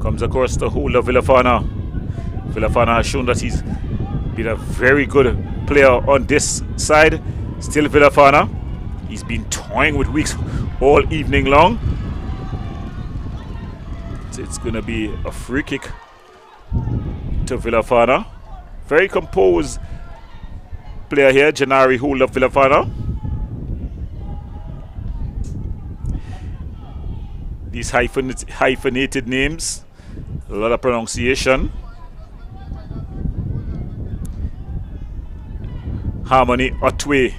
Comes across the whole of Villafana. Villafana has shown that he's been a very good player on this side. Still Villafana. He's been toying with Weeks all evening long. So it's going to be a free kick to Villafana. Very composed player here, Janari Hull of Villafana. These hyphenated names, a lot of pronunciation. Harmony Otway,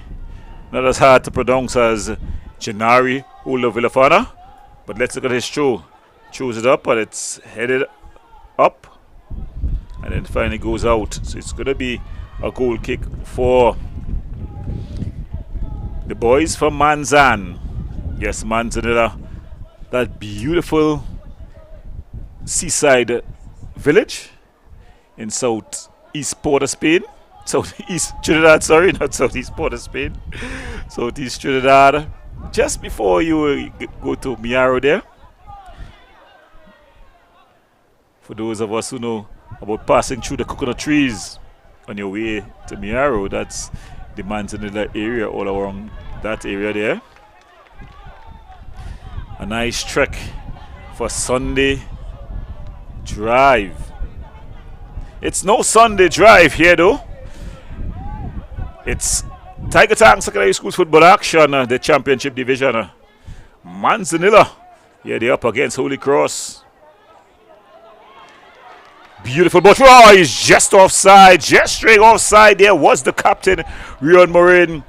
not as hard to pronounce as Janari Hull of Villafana. But let's look at his throw. Throws it up, but it's headed up. And then finally goes out. So it's going to be a goal kick for the boys from Manzan. Yes, Manzanilla. That beautiful seaside village in southeast Port of Spain. Southeast Trinidad, sorry, not southeast Port of Spain. Southeast Trinidad. Just before you go to Miaro there. For those of us who know about passing through the coconut trees on your way to Miaro, that's the Manzanilla area, all around that area there. A nice trek for Sunday drive. It's no Sunday drive here though. It's Tiger Tank Secondary Schools football action, the championship division. Manzanilla, yeah, they're up against Holy Cross. Beautiful ball. Oh, he's just offside, just straight offside. There was the captain, Rion Morin.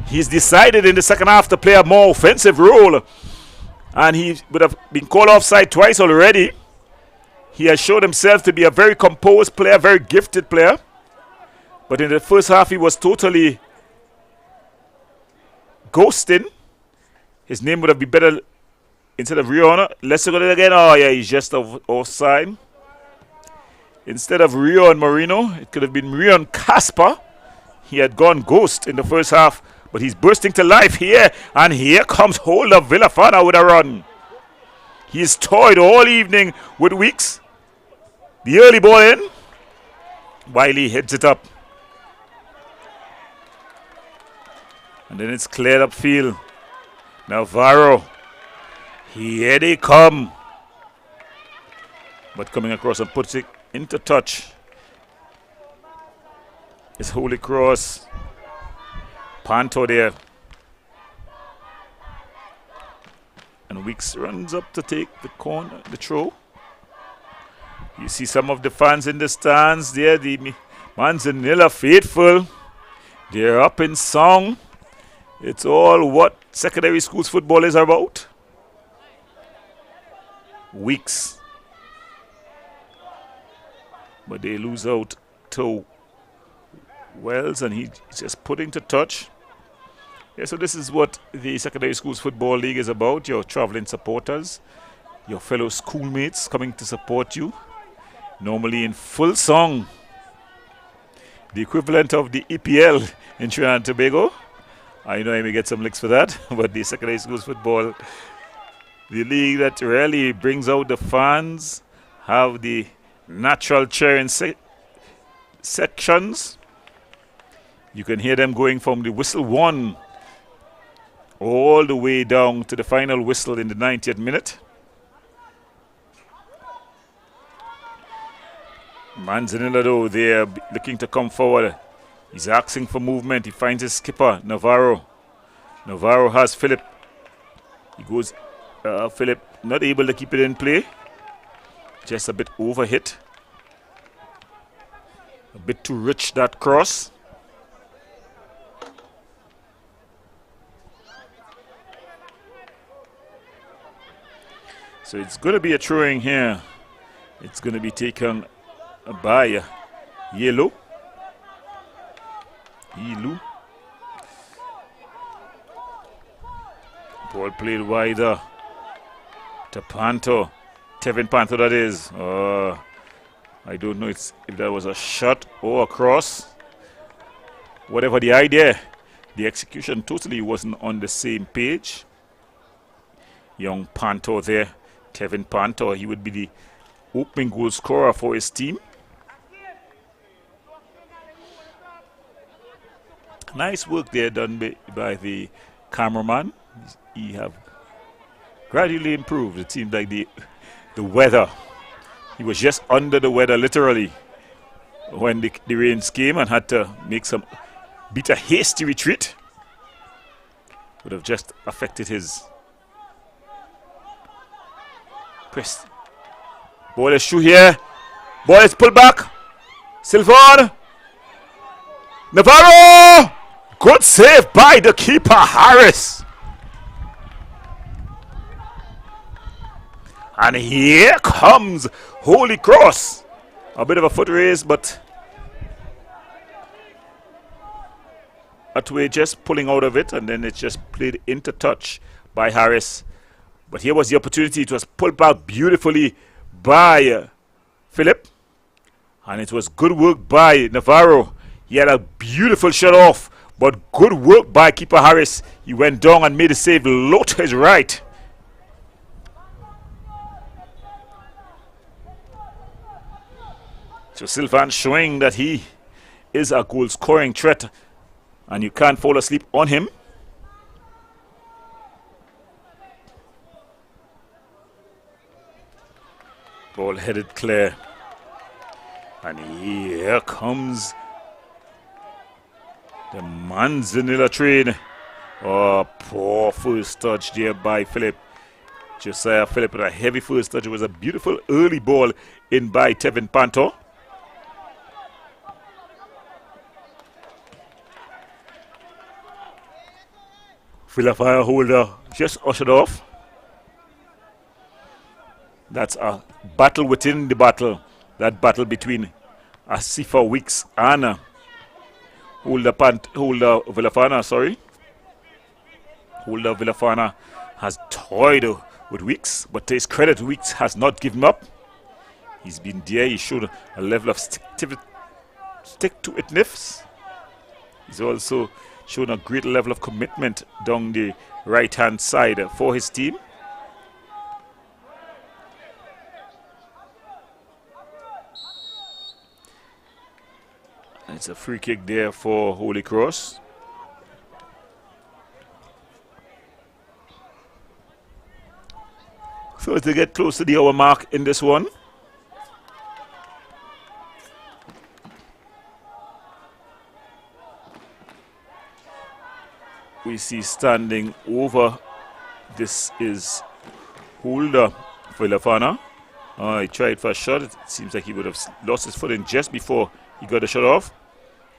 He's decided in the second half to play a more offensive role. And he would have been called offside twice already. He has showed himself to be a very composed player, very gifted player. But in the first half, he was totally ghosting. His name would have been better instead of Rion. Let's look at it again. Oh, yeah, he's just offside. Instead of Rion Marino, it could have been Rion Casper. He had gone ghost in the first half, but he's bursting to life here. And here comes Hold of Villafana with a run. He's toyed all evening with Weeks. The early ball in. Wiley heads it up. And then it's cleared up field. Navarro. Here they come. But coming across and puts it into touch. It's Holy Cross. Panto there. And Weeks runs up to take the corner, the throw. You see some of the fans in the stands there. The Manzanilla faithful. They're up in song. It's all what secondary schools football is about. Weeks. But they lose out to Wells, and he's just putting to touch. Yeah, so this is what the Secondary Schools Football League is about. Your traveling supporters, your fellow schoolmates coming to support you. Normally in full song. The equivalent of the EPL in Trinidad and Tobago. I know I may get some licks for that, but the Secondary Schools Football, the league that really brings out the fans, have the natural cheering sections. You can hear them going from the whistle 1 all the way down to the final whistle in the 90th minute. Manzanilla though, they're looking to come forward. He's asking for movement. He finds his skipper, Navarro. Navarro has Philip. He goes, Philip not able to keep it in play. Just a bit overhit. A bit too rich, that cross. So it's going to be a throwing here. It's going to be taken by Yellow. Ball played wider to Panto. Tevin Panto, that is. I don't know if that was a shot or a cross. Whatever the idea, the execution totally wasn't on the same page. Young Panto there. Tevin Panto, he would be the opening goal scorer for his team. Nice work there done by the cameraman. He have gradually improved. It seemed like the weather. He was just under the weather literally when the rains came and had to beat a hasty retreat. Would have just affected his press. Ball is through here. Ball is pulled back. Sylvan. Navarro. Good save by the keeper, Harris. And here comes Holy Cross. A bit of a foot race, but Atway just pulling out of it, and then it's just played into touch by Harris. But here was the opportunity. It was pulled back beautifully by Philip. And it was good work by Navarro. He had a beautiful shot off, but good work by keeper Harris. He went down and made a save low to his right. So Sylvan showing that he is a goal scoring threat and you can't fall asleep on him. Ball headed clear. And here comes the Manzanilla train. Oh, poor first touch there by Philip. Josiah Philip with a heavy first touch. It was a beautiful early ball in by Tevin Panto. Fire holder just ushered off. That's a battle within the battle. That battle between Asifa Weeks and Holder Villafana, sorry. Holder Villafana has toyed with Weeks, but to his credit, Weeks has not given up. He's been there. He showed a level of stick-to-itiveness. He's also shown a great level of commitment down the right-hand side for his team. It's a free kick there for Holy Cross. So as they get close to the hour mark in this one, we see standing over. This is Holder Villafana. He tried for a shot. It seems like he would have lost his footing just before he got the shot off.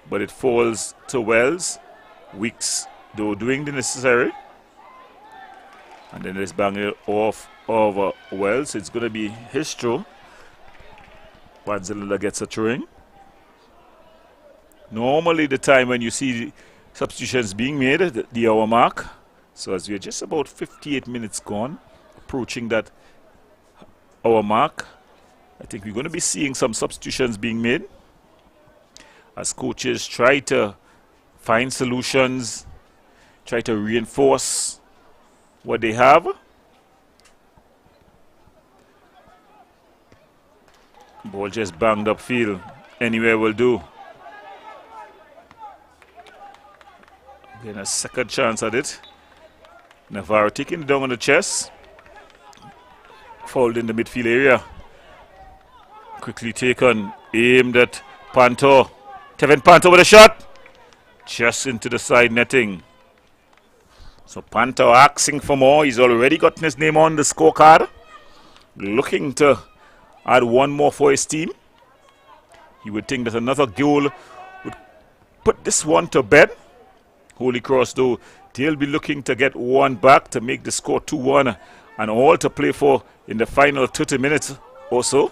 But it falls to Wells. Weeks, though, doing the necessary. And then it's banging it off over Wells. It's going to be his throw. Manzanilla gets a throwing. Normally the time when you see substitutions being made at the hour mark. So as we're just about 58 minutes gone, approaching that hour mark, I think we're going to be seeing some substitutions being made as coaches try to find solutions, try to reinforce what they have. Ball just banged upfield. Anywhere will do. Getting a second chance at it. Navarro taking it down on the chest. Fouled in the midfield area. Quickly taken. Aimed at Panto. Tevin Panto with a shot. Just into the side netting. So Panto asking for more. He's already gotten his name on the scorecard. Looking to add one more for his team. He would think that another goal would put this one to bed. Holy Cross, though, they'll be looking to get one back to make the score 2-1 and all to play for in the final 30 minutes or so.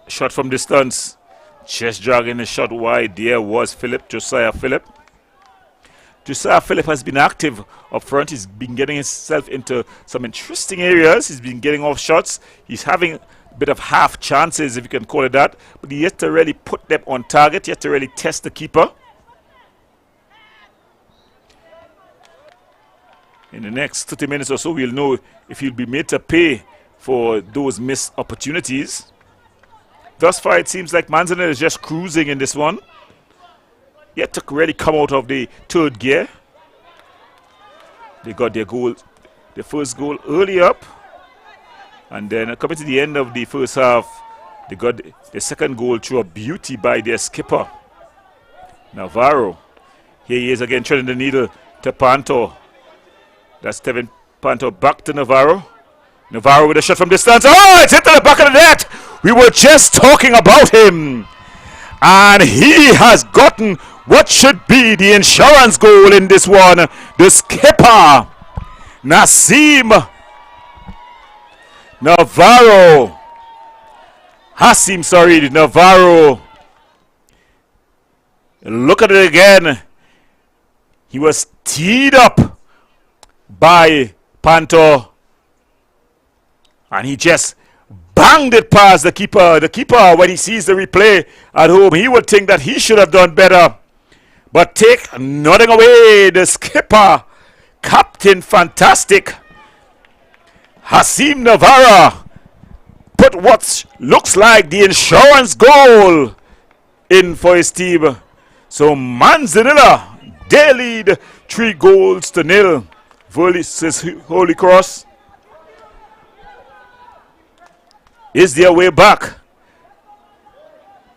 Shot from distance. Just dragging the shot wide. There was Josiah Philip. Josiah Philip has been active up front. He's been getting himself into some interesting areas. He's been getting off shots. He's having a bit of half chances, if you can call it that. But he yet to really put them on target. Yet to really test the keeper. In the next 30 minutes or so, we'll know if he'll be made to pay for those missed opportunities. thus far it seems like Manzanilla is just cruising in this one. Yet to really come out of the third gear. They got their goal, their first goal early up. And then coming to the end of the first half, they got the second goal through a beauty by their skipper, Navarro. Here he is again, threading the needle to Panto. That's Tevin Panto back to Navarro. Navarro with a shot from distance. Oh, it's hit to the back of the net. We were just talking about him. And he has gotten what should be the insurance goal in this one. The skipper, Navarro. Navarro. Look at it again. He was teed up by Panto. And he just banged it past the keeper. The keeper, when he sees the replay at home, he would think that he should have done better. But take nothing away. The skipper, Captain Fantastic, Hasim Navarra, put what looks like the insurance goal in for his team. So Manzanilla, they lead 3-0 versus Holy Cross. Is their way back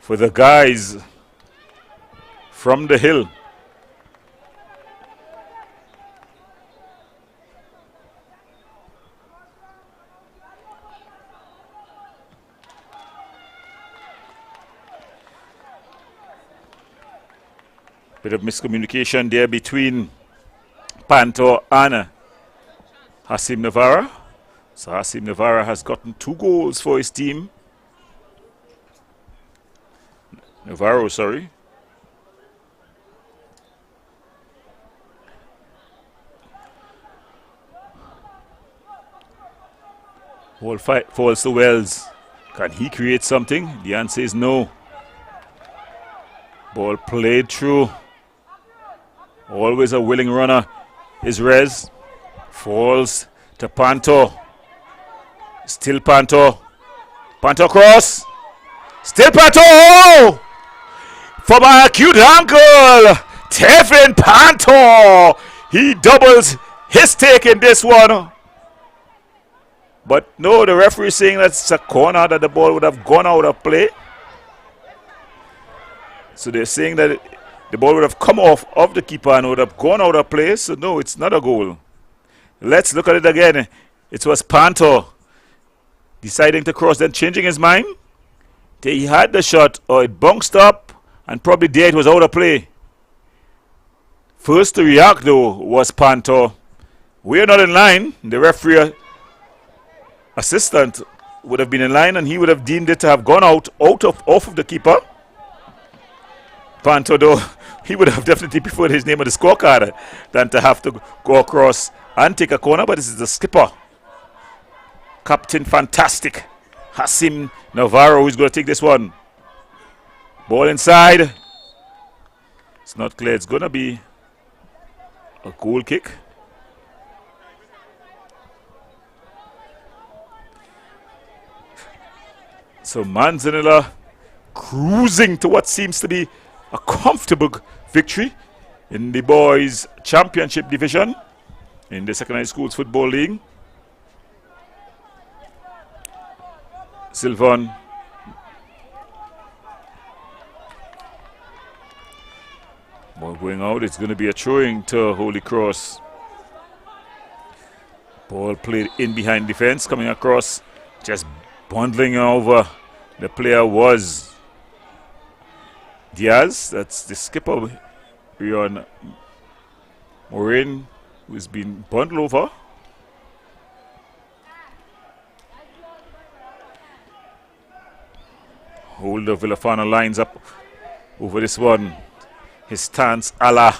for the guys from the hill. Bit of miscommunication there between Panto and Hasim Navarra. So Hasim Navarra has gotten 2 goals for his team. Navarro, sorry. Ball falls to Wells. Can he create something? The answer is no. Ball played through. Always a willing runner is Rez. Falls to Panto. Still Panto. Panto cross. Still Panto. Oh! From an acute angle. Tevin Panto. He doubles his take in this one. But no, the referee is saying that's a corner, that the ball would have gone out of play. So they're saying that the ball would have come off of the keeper and would have gone out of play. So no, it's not a goal. Let's look at it again. It was Panto deciding to cross, then changing his mind. He had the shot, or it bounced up, and probably there it was out of play. First to react, though, was Panto. We're not in line. The referee assistant would have been in line, and he would have deemed it to have gone off of the keeper. Panto, though, he would have definitely preferred his name on the scorecard than to have to go across and take a corner, but this is the skipper, Captain Fantastic, Hasim Navarro, who's going to take this one. Ball inside. It's not clear. It's going to be a goal kick. So Manzanilla cruising to what seems to be a comfortable victory in the boys' championship division in the Secondary Schools Football League. Sylvan ball going out. It's going to be a throwing to Holy Cross. Ball played in behind defense, coming across, just bundling over. The player was Diaz. That's the skipper, Rion Morin, who's been bundled over. Holder Villafana lines up over this one. His stance a la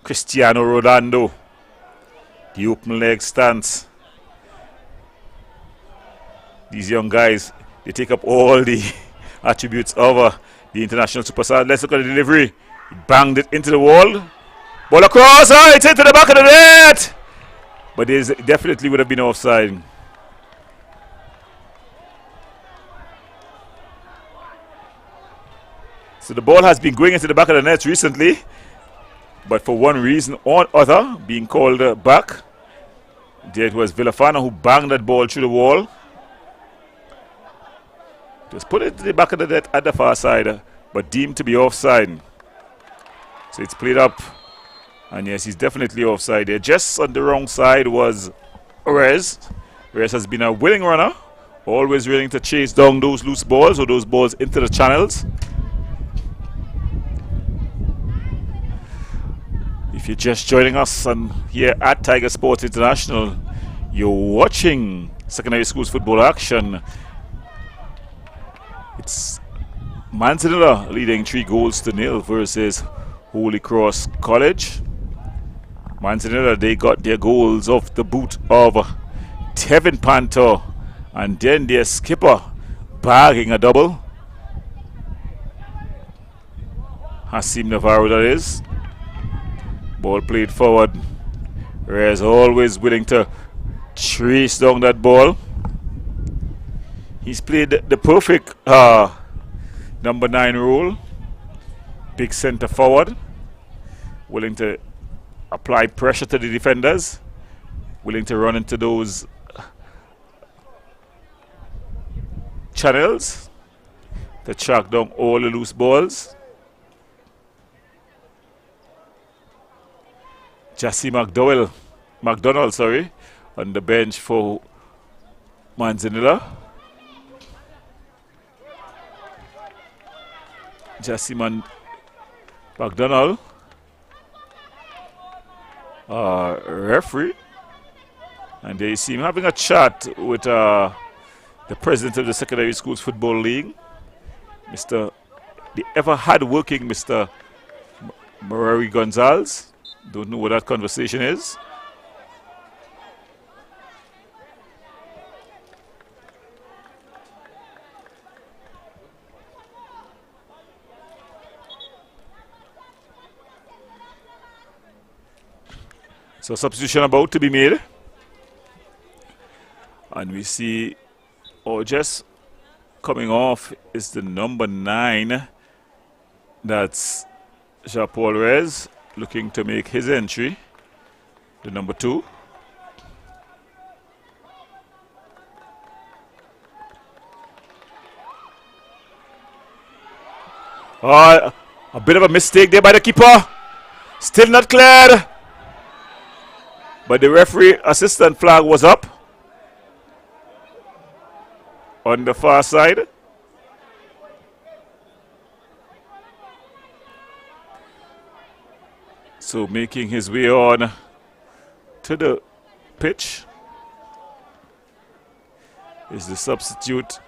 Cristiano Ronaldo. The open leg stance. These young guys, they take up all the attributes of the international superstar. Let's look at the delivery. He banged it into the wall. Ball across. Oh, it's into the back of the net. But there definitely would have been offside. So the ball has been going into the back of the net recently, but for one reason or other, being called back. There it was Villafana who banged that ball through the wall. Just put it to the back of the net at the far side, but deemed to be offside. So it's played up. And yes, he's definitely offside there. Just on the wrong side was Rez. Rez has been a willing runner, always willing to chase down those loose balls or those balls into the channels. If you're just joining us here at Tiger Sports International, you're watching secondary schools football action. It's Manzanilla leading 3-0 versus Holy Cross College. Manzanilla, they got their goals off the boot of Tevin Panther, and then their skipper bagging a double. Hasim Navarro, that is. Ball played forward. Reyes always willing to trace down that ball. He's played the perfect number 9 role. Big center forward. Willing to apply pressure to the defenders. Willing to run into those channels to track down all the loose balls. Jassy McDonald, on the bench for Manzanilla. Jassy McDonald, referee, and they see him having a chat with the president of the Secondary Schools Football League, the ever hard-working Mr. Marari Gonzalez. Don't know what that conversation is. So substitution about to be made. And we see just coming off is the number 9. That's Jean-Paul Rez, looking to make his entry. The number 2. A bit of a mistake there by the keeper. Still not cleared. But the referee assistant flag was up on the far side. So making his way on to the pitch is the substitute.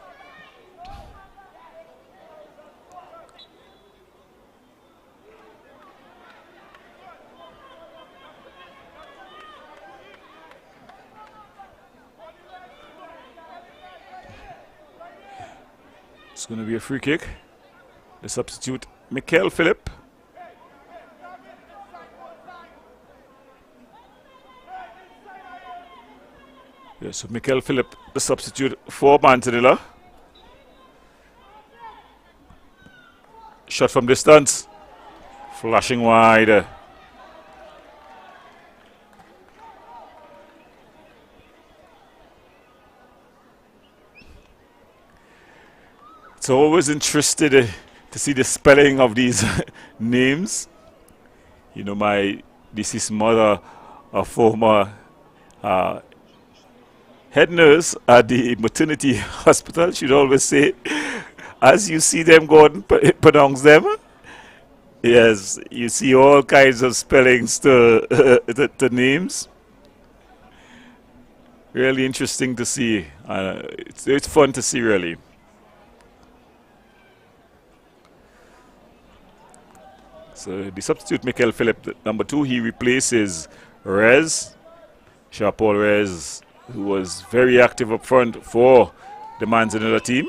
It's going to be a free kick. The substitute, Mikel Philip. Yes, so Mikel Philip, the substitute for Manzanilla. Shot from distance. Flashing wide. It's always interested to see the spelling of these names. You know, my deceased mother, a former head nurse at the maternity hospital, she'd always say, as you see them go and pronounce them, yes, you see all kinds of spellings to the names. Really interesting to see. It's fun to see, really. So the substitute, Mikel Philip, number 2, he replaces Rez, Jean-Paul Rez, who was very active up front for the Manzanilla team.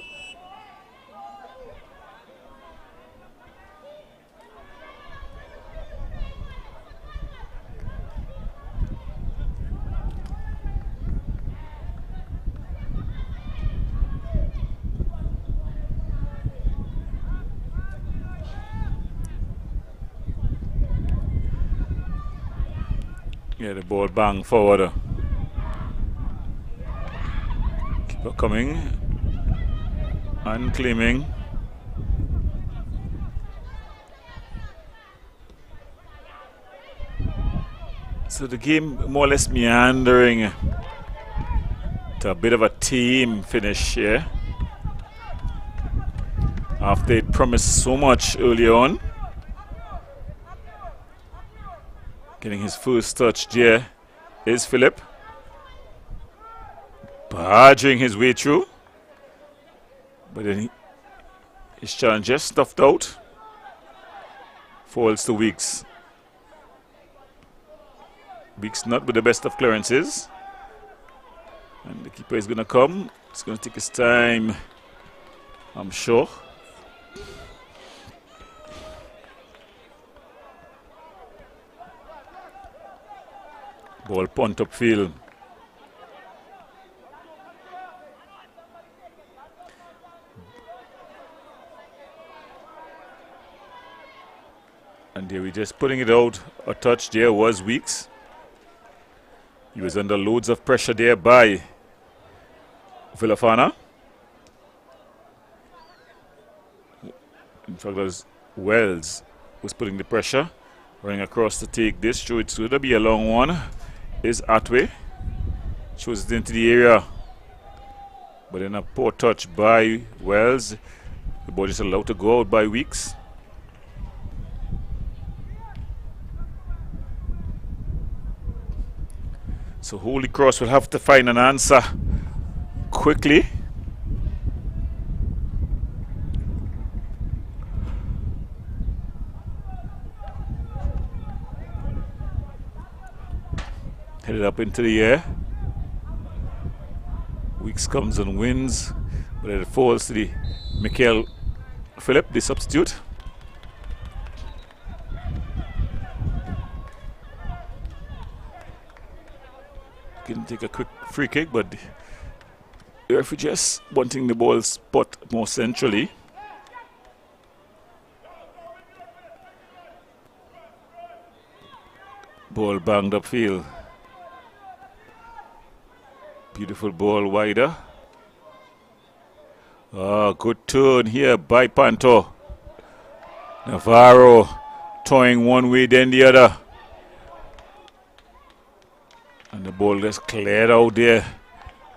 Yeah, the ball bang forward. Keeper coming and claiming. So the game more or less meandering to a bit of a team finish here. After it promised so much early on. Getting his first touch there is Philip. Barging his way through. But then his challenge just stuffed out. Falls to Weeks. Weeks not with the best of clearances. And the keeper is going to come. It's going to take his time, I'm sure. Ball punt upfield. And there we just putting it out. A touch there was Weeks. He was under loads of pressure there by Villafana. In fact, it was Wells was putting the pressure. Running across to take this. Through it should be a long one. Is Atway. Shows it into the area. But then a poor touch by Wells. The ball is allowed to go out by Weeks. So Holy Cross will have to find an answer quickly. Headed up into the air. Weeks comes and wins, but it falls to the Michael Phillip, the substitute. Can take a quick free kick, but the referee just wanting the ball spot more centrally. Ball banged upfield. Beautiful ball wider. Good turn here by Panto. Navarro toying one way then the other. And the ball gets cleared out there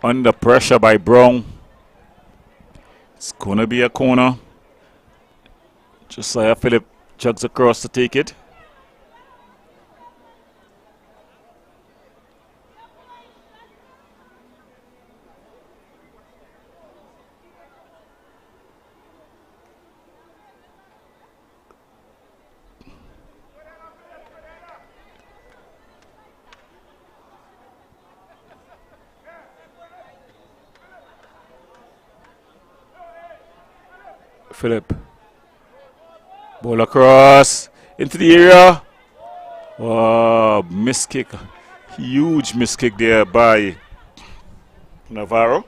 under pressure by Brown. It's going to be a corner. Josiah Phillip jugs across to take it. Phillip. Ball across into the area. Oh, miss kick. Huge miss kick there by Navarro.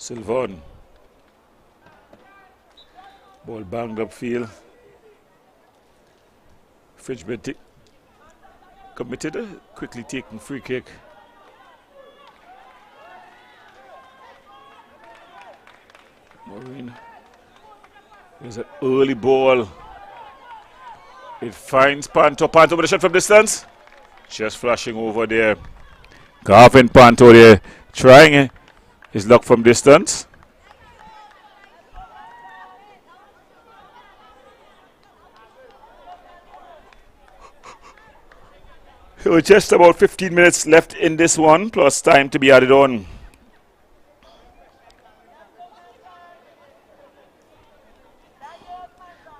Sylvan. Ball banged upfield. Fridgebed committed, quickly taking free kick. Maureen. There's an early ball. It finds Panto. Panto with a shot from distance. Just flashing over there. Garvin Panto there trying his luck from distance. So just about 15 minutes left in this one, plus time to be added on.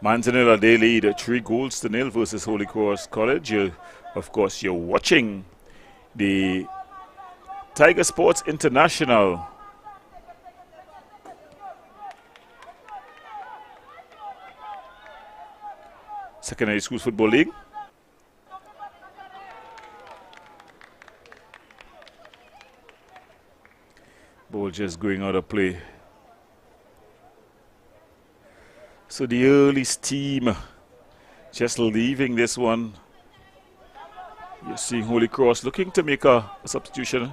Manzanilla, they lead 3-0 versus Holy Cross College. Of course, you're watching the Tiger Sports International Secondary Schools Football League. Ball just going out of play. So the earliest team just leaving this one. You're seeing Holy Cross looking to make a substitution.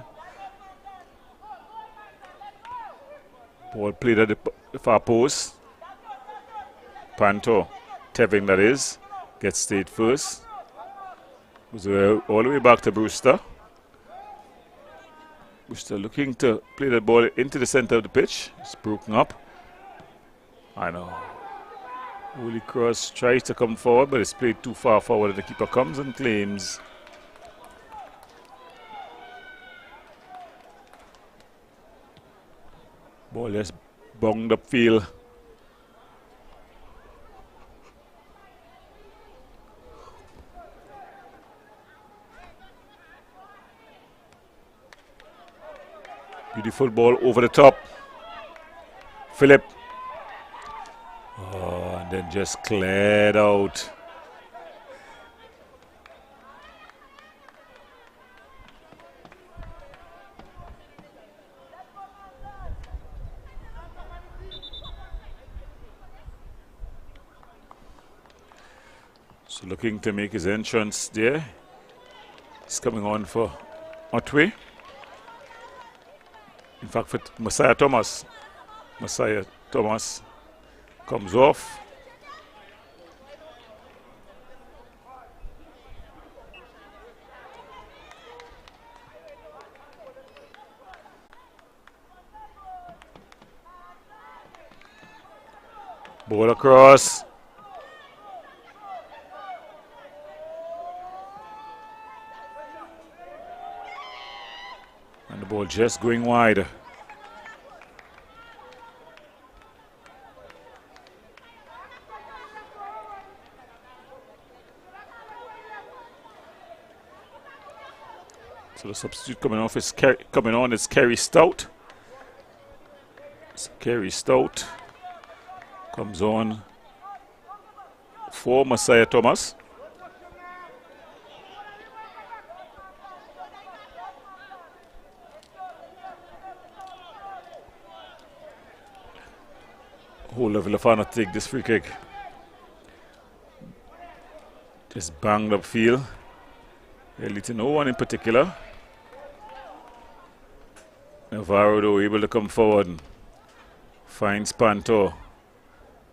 Ball played at the far post. Panto, Tevin that is, gets stayed first. Goes all the way back to Brewster. Brewster looking to play that ball into the center of the pitch. It's broken up. I know. Holy Cross tries to come forward, but it's played too far forward, and the keeper comes and claims. Ball just bunged upfield. Beautiful ball over the top. Philip. Oh, and then just cleared out. So looking to make his entrance there. He's coming on for Otway. In fact, for Messiah Thomas. Messiah Thomas comes off. Ball across. And the ball just going wide. So the substitute coming on is Kerry Stout. So Kerry Stout comes on for Messiah Thomas. Whole of Vilafana take this free kick. Just banged up field. Really to no one in particular. Navarro though able to come forward and finds Panto.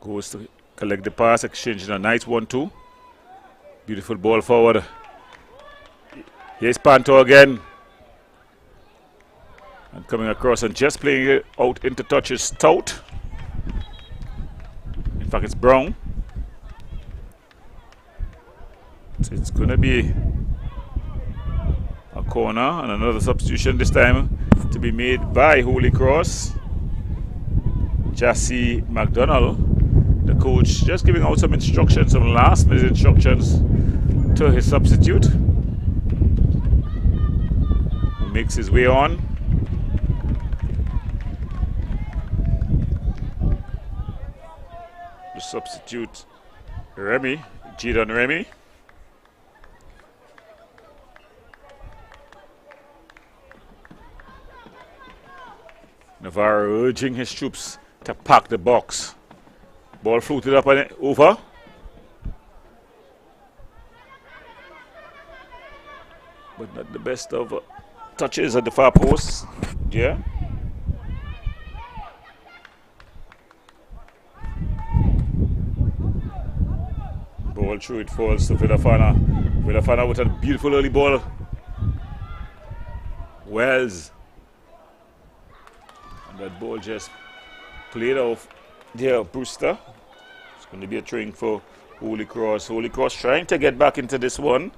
Goes to collect the pass, exchanging a nice 1-2. Beautiful ball forward. Here's Panto again. And coming across and just playing it out into touches Stout. In fact, it's Brown. So it's going to be a corner and another substitution this time to be made by Holy Cross. Jassy McDonald, the coach, just giving out some instructions, some last minute instructions to his substitute, who makes his way on. The substitute, Remy, Jadon Remy. Navarro urging his troops to pack the box. Ball floated up and over. But not the best of touches at the far post. Yeah. Ball through, it falls to Vilafana. Vilafana with a beautiful early ball. Wells. And that ball just played off there, Brewster. It's going to be a throwing for Holy Cross. Holy Cross trying to get back into this one.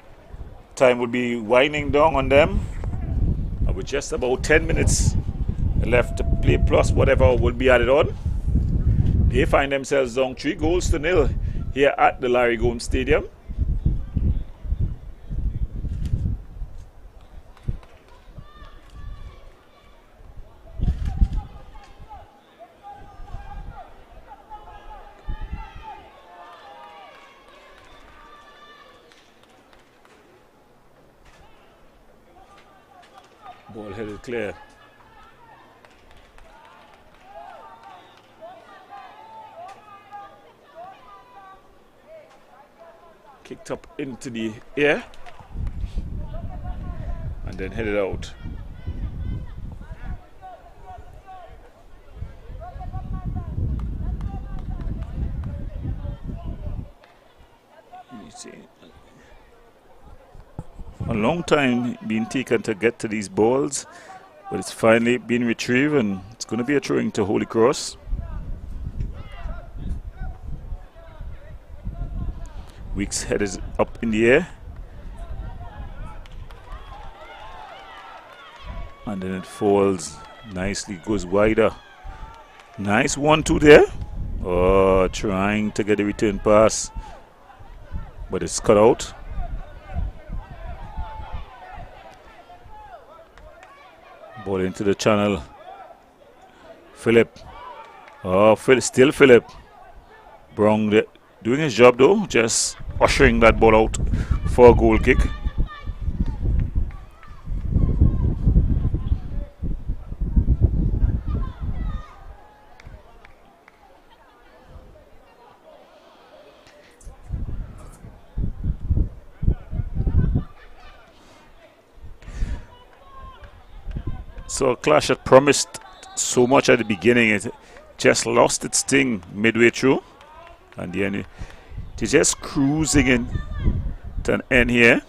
Time will be winding down on them. With just about 10 minutes left to play, plus whatever will be added on. They find themselves down 3-0 here at the Larry Gomes Stadium. Ball headed clear. Kicked up into the air and then headed out. A long time being taken to get to these balls, but it's finally been retrieved and it's going to be a throwing to Holy Cross. Weeks' head is up in the air. And then it falls nicely, goes wider. Nice 1-2 there. Oh, trying to get a return pass, but it's cut out. Ball into the channel. Philip. Oh, still Philip. Brown doing his job though, just ushering that ball out for a goal kick. So a clash that promised so much at the beginning, it just lost its sting midway through. And the end, they're just cruising in to an end here.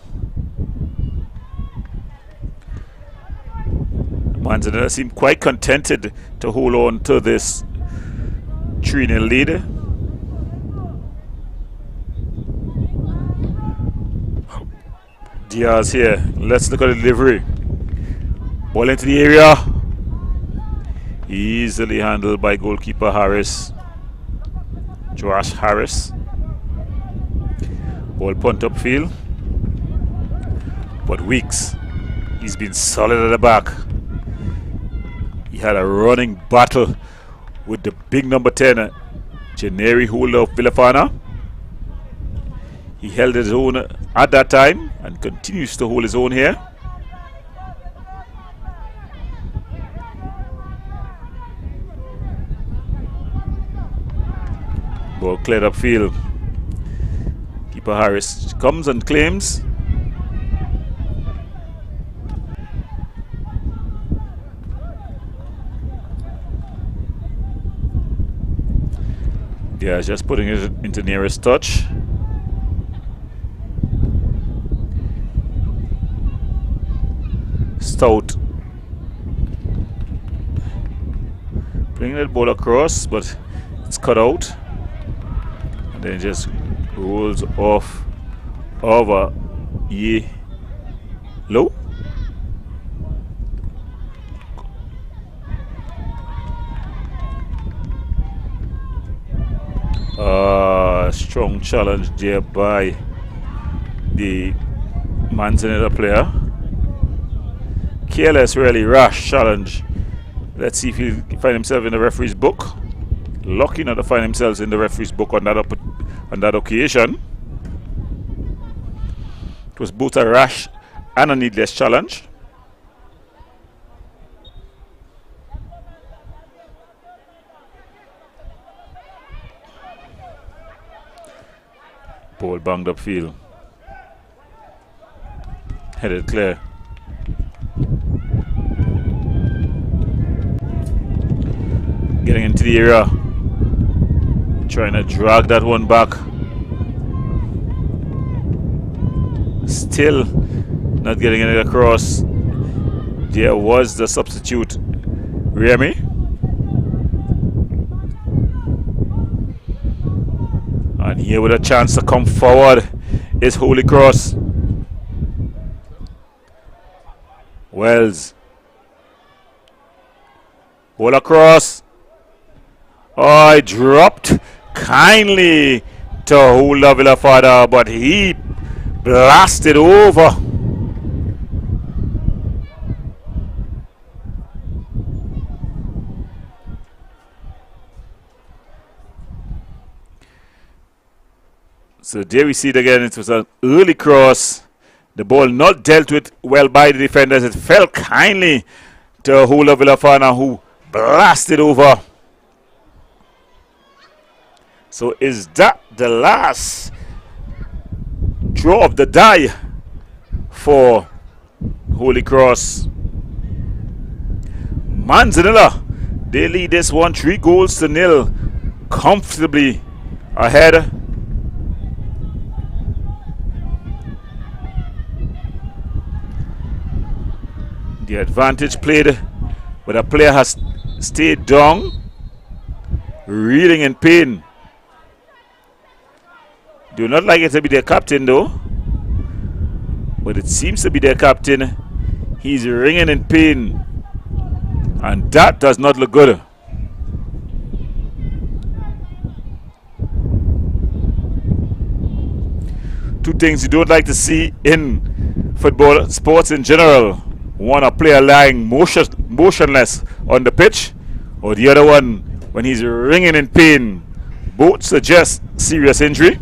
Manzanilla seemed quite contented to hold on to this 3-0 lead. Diaz here. Let's look at the delivery. Ball into the area. Easily handled by goalkeeper Harris. Josh Harris. Ball punt upfield. But Weeks, he's been solid at the back. He had a running battle with the big number 10, Janeri holder of Villafana. He held his own at that time and continues to hold his own here. Ball cleared upfield. Keeper Harris comes and claims. Yeah, just putting it into nearest touch. Stout bringing that ball across, but it's cut out. And then it just rolls off over low. Strong challenge there by the Manzanilla player. Careless, really rash challenge. Let's see if he'll find himself in the referee's book. Lucky not to find themselves in the referee's book on that occasion. It was both a rash and a needless challenge. Ball banged upfield. Headed clear. Getting into the area. Trying to drag that one back. Still not getting it across. There was the substitute, Remy. And here with a chance to come forward is Holy Cross. Wells. Ball across. Oh, he dropped kindly to Hula Villafada, but he blasted over. So there we see it again. It was an early cross The ball not dealt with well by the defenders. It fell kindly to Hula Villafana, who blasted over. So is that the last draw of the die for Holy Cross? Manzanilla, they lead this one 3-0, comfortably ahead. The advantage played, but a player has stayed down, reeling in pain. Do not like it to be their captain though, but it seems to be their captain. He's ringing in pain, and that does not look good. Two things you don't like to see in football sports in general. One, a player lying motionless on the pitch, or the other one when he's ringing in pain. Both suggest serious injury.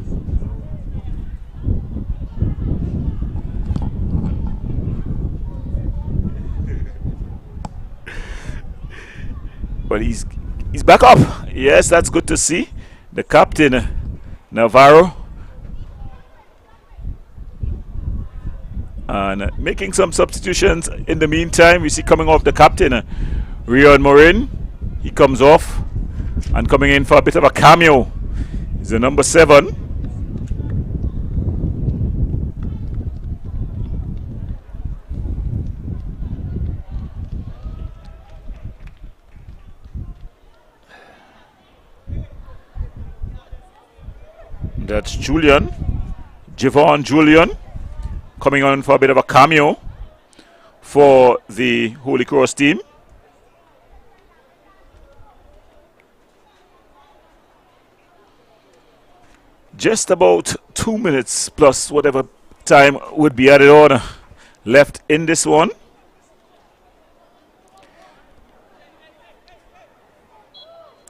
But he's back up. Yes, that's good to see. The captain, Navarro, and making some substitutions in the meantime. We see coming off the captain, Rion Morin. He comes off, and coming in for a bit of a cameo is the number 7. That's Javon Julian, coming on for a bit of a cameo for the Holy Cross team. Just about 2 minutes plus whatever time would be added on left in this one.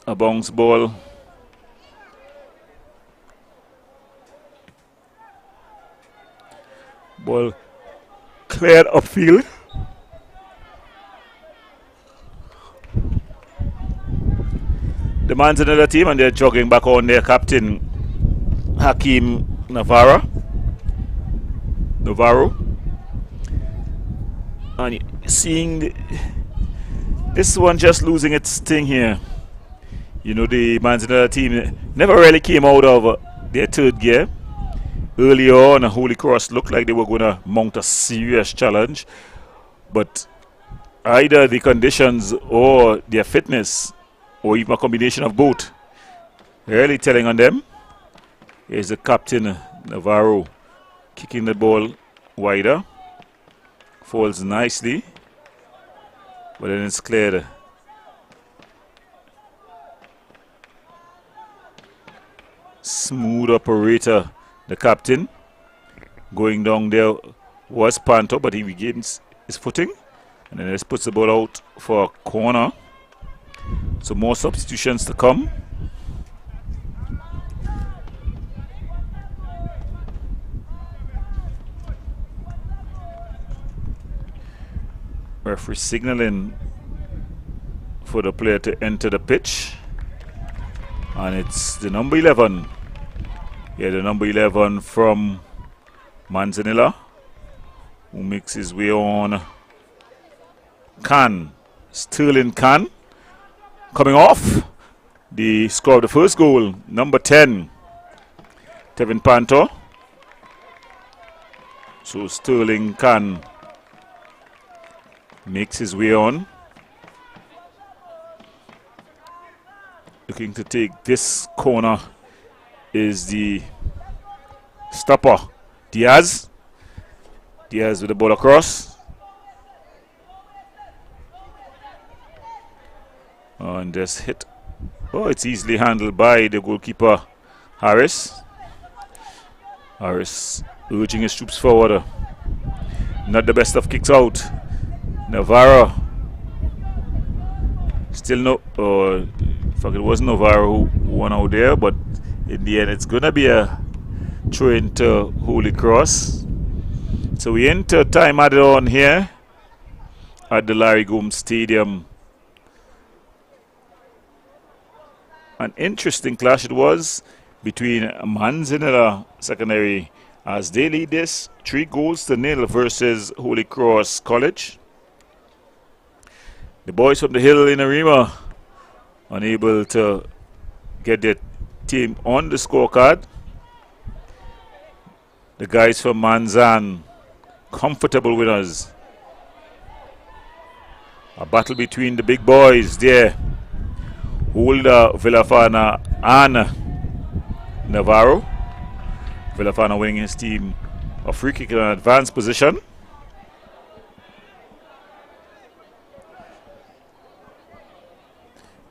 A bounce ball. Ball cleared upfield. The Manzanilla team, and they're jogging back on their captain, Hakeem Navarro. And seeing this one just losing its sting here. You know, the Manzanilla team never really came out of their third gear. Early on, Holy Cross looked like they were going to mount a serious challenge, but either the conditions or their fitness, or even a combination of both, really telling on them. Here's the captain, Navarro, kicking the ball wider. Falls nicely, but then it's cleared. Smooth operator. The captain going down there was Panto, but he regains his footing, and then just puts the ball out for a corner. So more substitutions to come. Referee signaling for the player to enter the pitch, and it's the number 11. Yeah, the number 11 from Manzanilla, who makes his way on. Sterling Khan, coming off the score of the first goal. Number 10, Tevin Panto. So Sterling Khan makes his way on, looking to take this corner. Is the stopper Diaz with the ball across, and just hit. Oh, it's easily handled by the goalkeeper Harris urging his troops forward. Not the best of kicks out. Navarro still no, in fact it wasn't Navarro who won out there, but in the end, it's going to be a throw into Holy Cross. So we enter time added on here at the Larry Gomes Stadium. An interesting clash it was between Manzanilla Secondary as they lead this 3-0 versus Holy Cross College. The boys from the Hill in Arima unable to get their team on the scorecard. The guys from Manzan comfortable winners. A battle between the big boys there. Hulda, Villafana and Navarro. Villafana winning his team a free kick in an advanced position.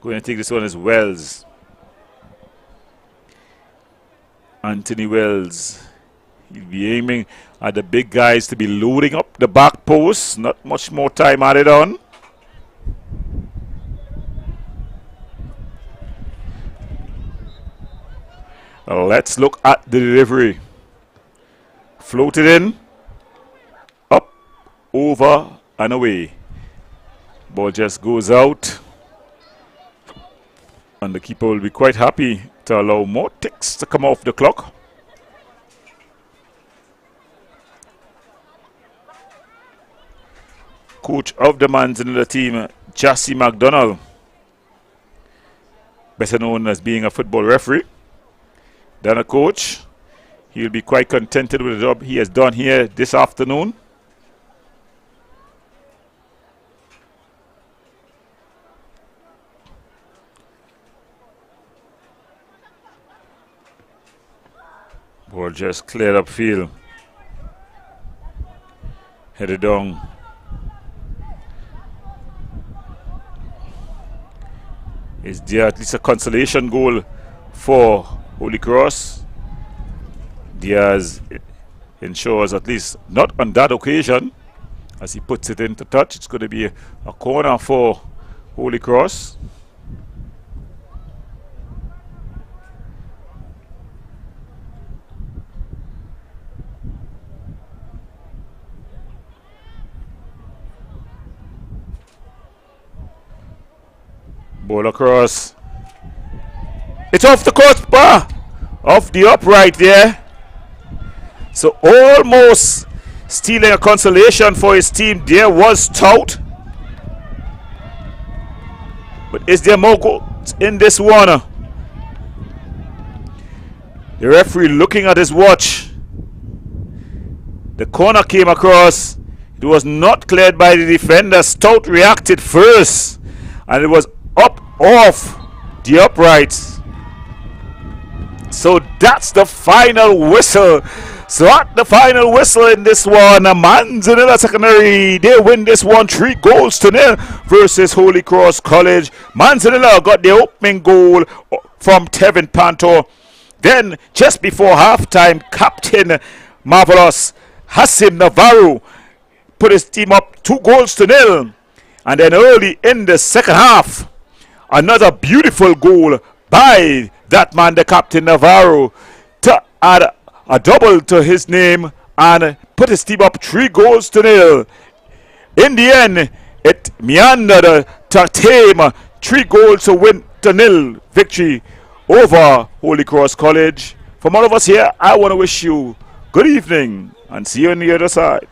Going to take this one is Wells. Anthony Wells. He'll be aiming at the big guys to be loading up the back post. Not much more time added on. Let's look at the delivery. Floated in, up, over, and away. Ball just goes out. And the keeper will be quite happy to allow more ticks to come off the clock. Coach of the Manzanilla team, Jassy McDonald, better known as being a football referee than a coach. He'll be quite contented with the job he has done here this afternoon. Ball just cleared up field. Headed down. Is there at least a consolation goal for Holy Cross? Diaz ensures at least not on that occasion as he puts it into touch. It's going to be a corner for Holy Cross. Ball across. It's off the crossbar, off the upright there. So almost stealing a consolation for his team. There was Stout. But is there more goals in this one? The referee looking at his watch. The corner came across. It was not cleared by the defender. Stout reacted first. And it was up off the uprights. So that's the final whistle. So at the final whistle in this one, Manzanilla Secondary, they win this one 3-0 versus Holy Cross College. Manzanilla got the opening goal from Tevin Panto. Then just before halftime, Captain Marvelous Hassim Navarro put his team up 2-0. And then early in the second half, another beautiful goal by that man, the Captain Navarro, to add a double to his name and put his team up 3-0. In the end, it meandered to tame 3-0 victory over Holy Cross College. From all of us here, I want to wish you good evening and see you on the other side.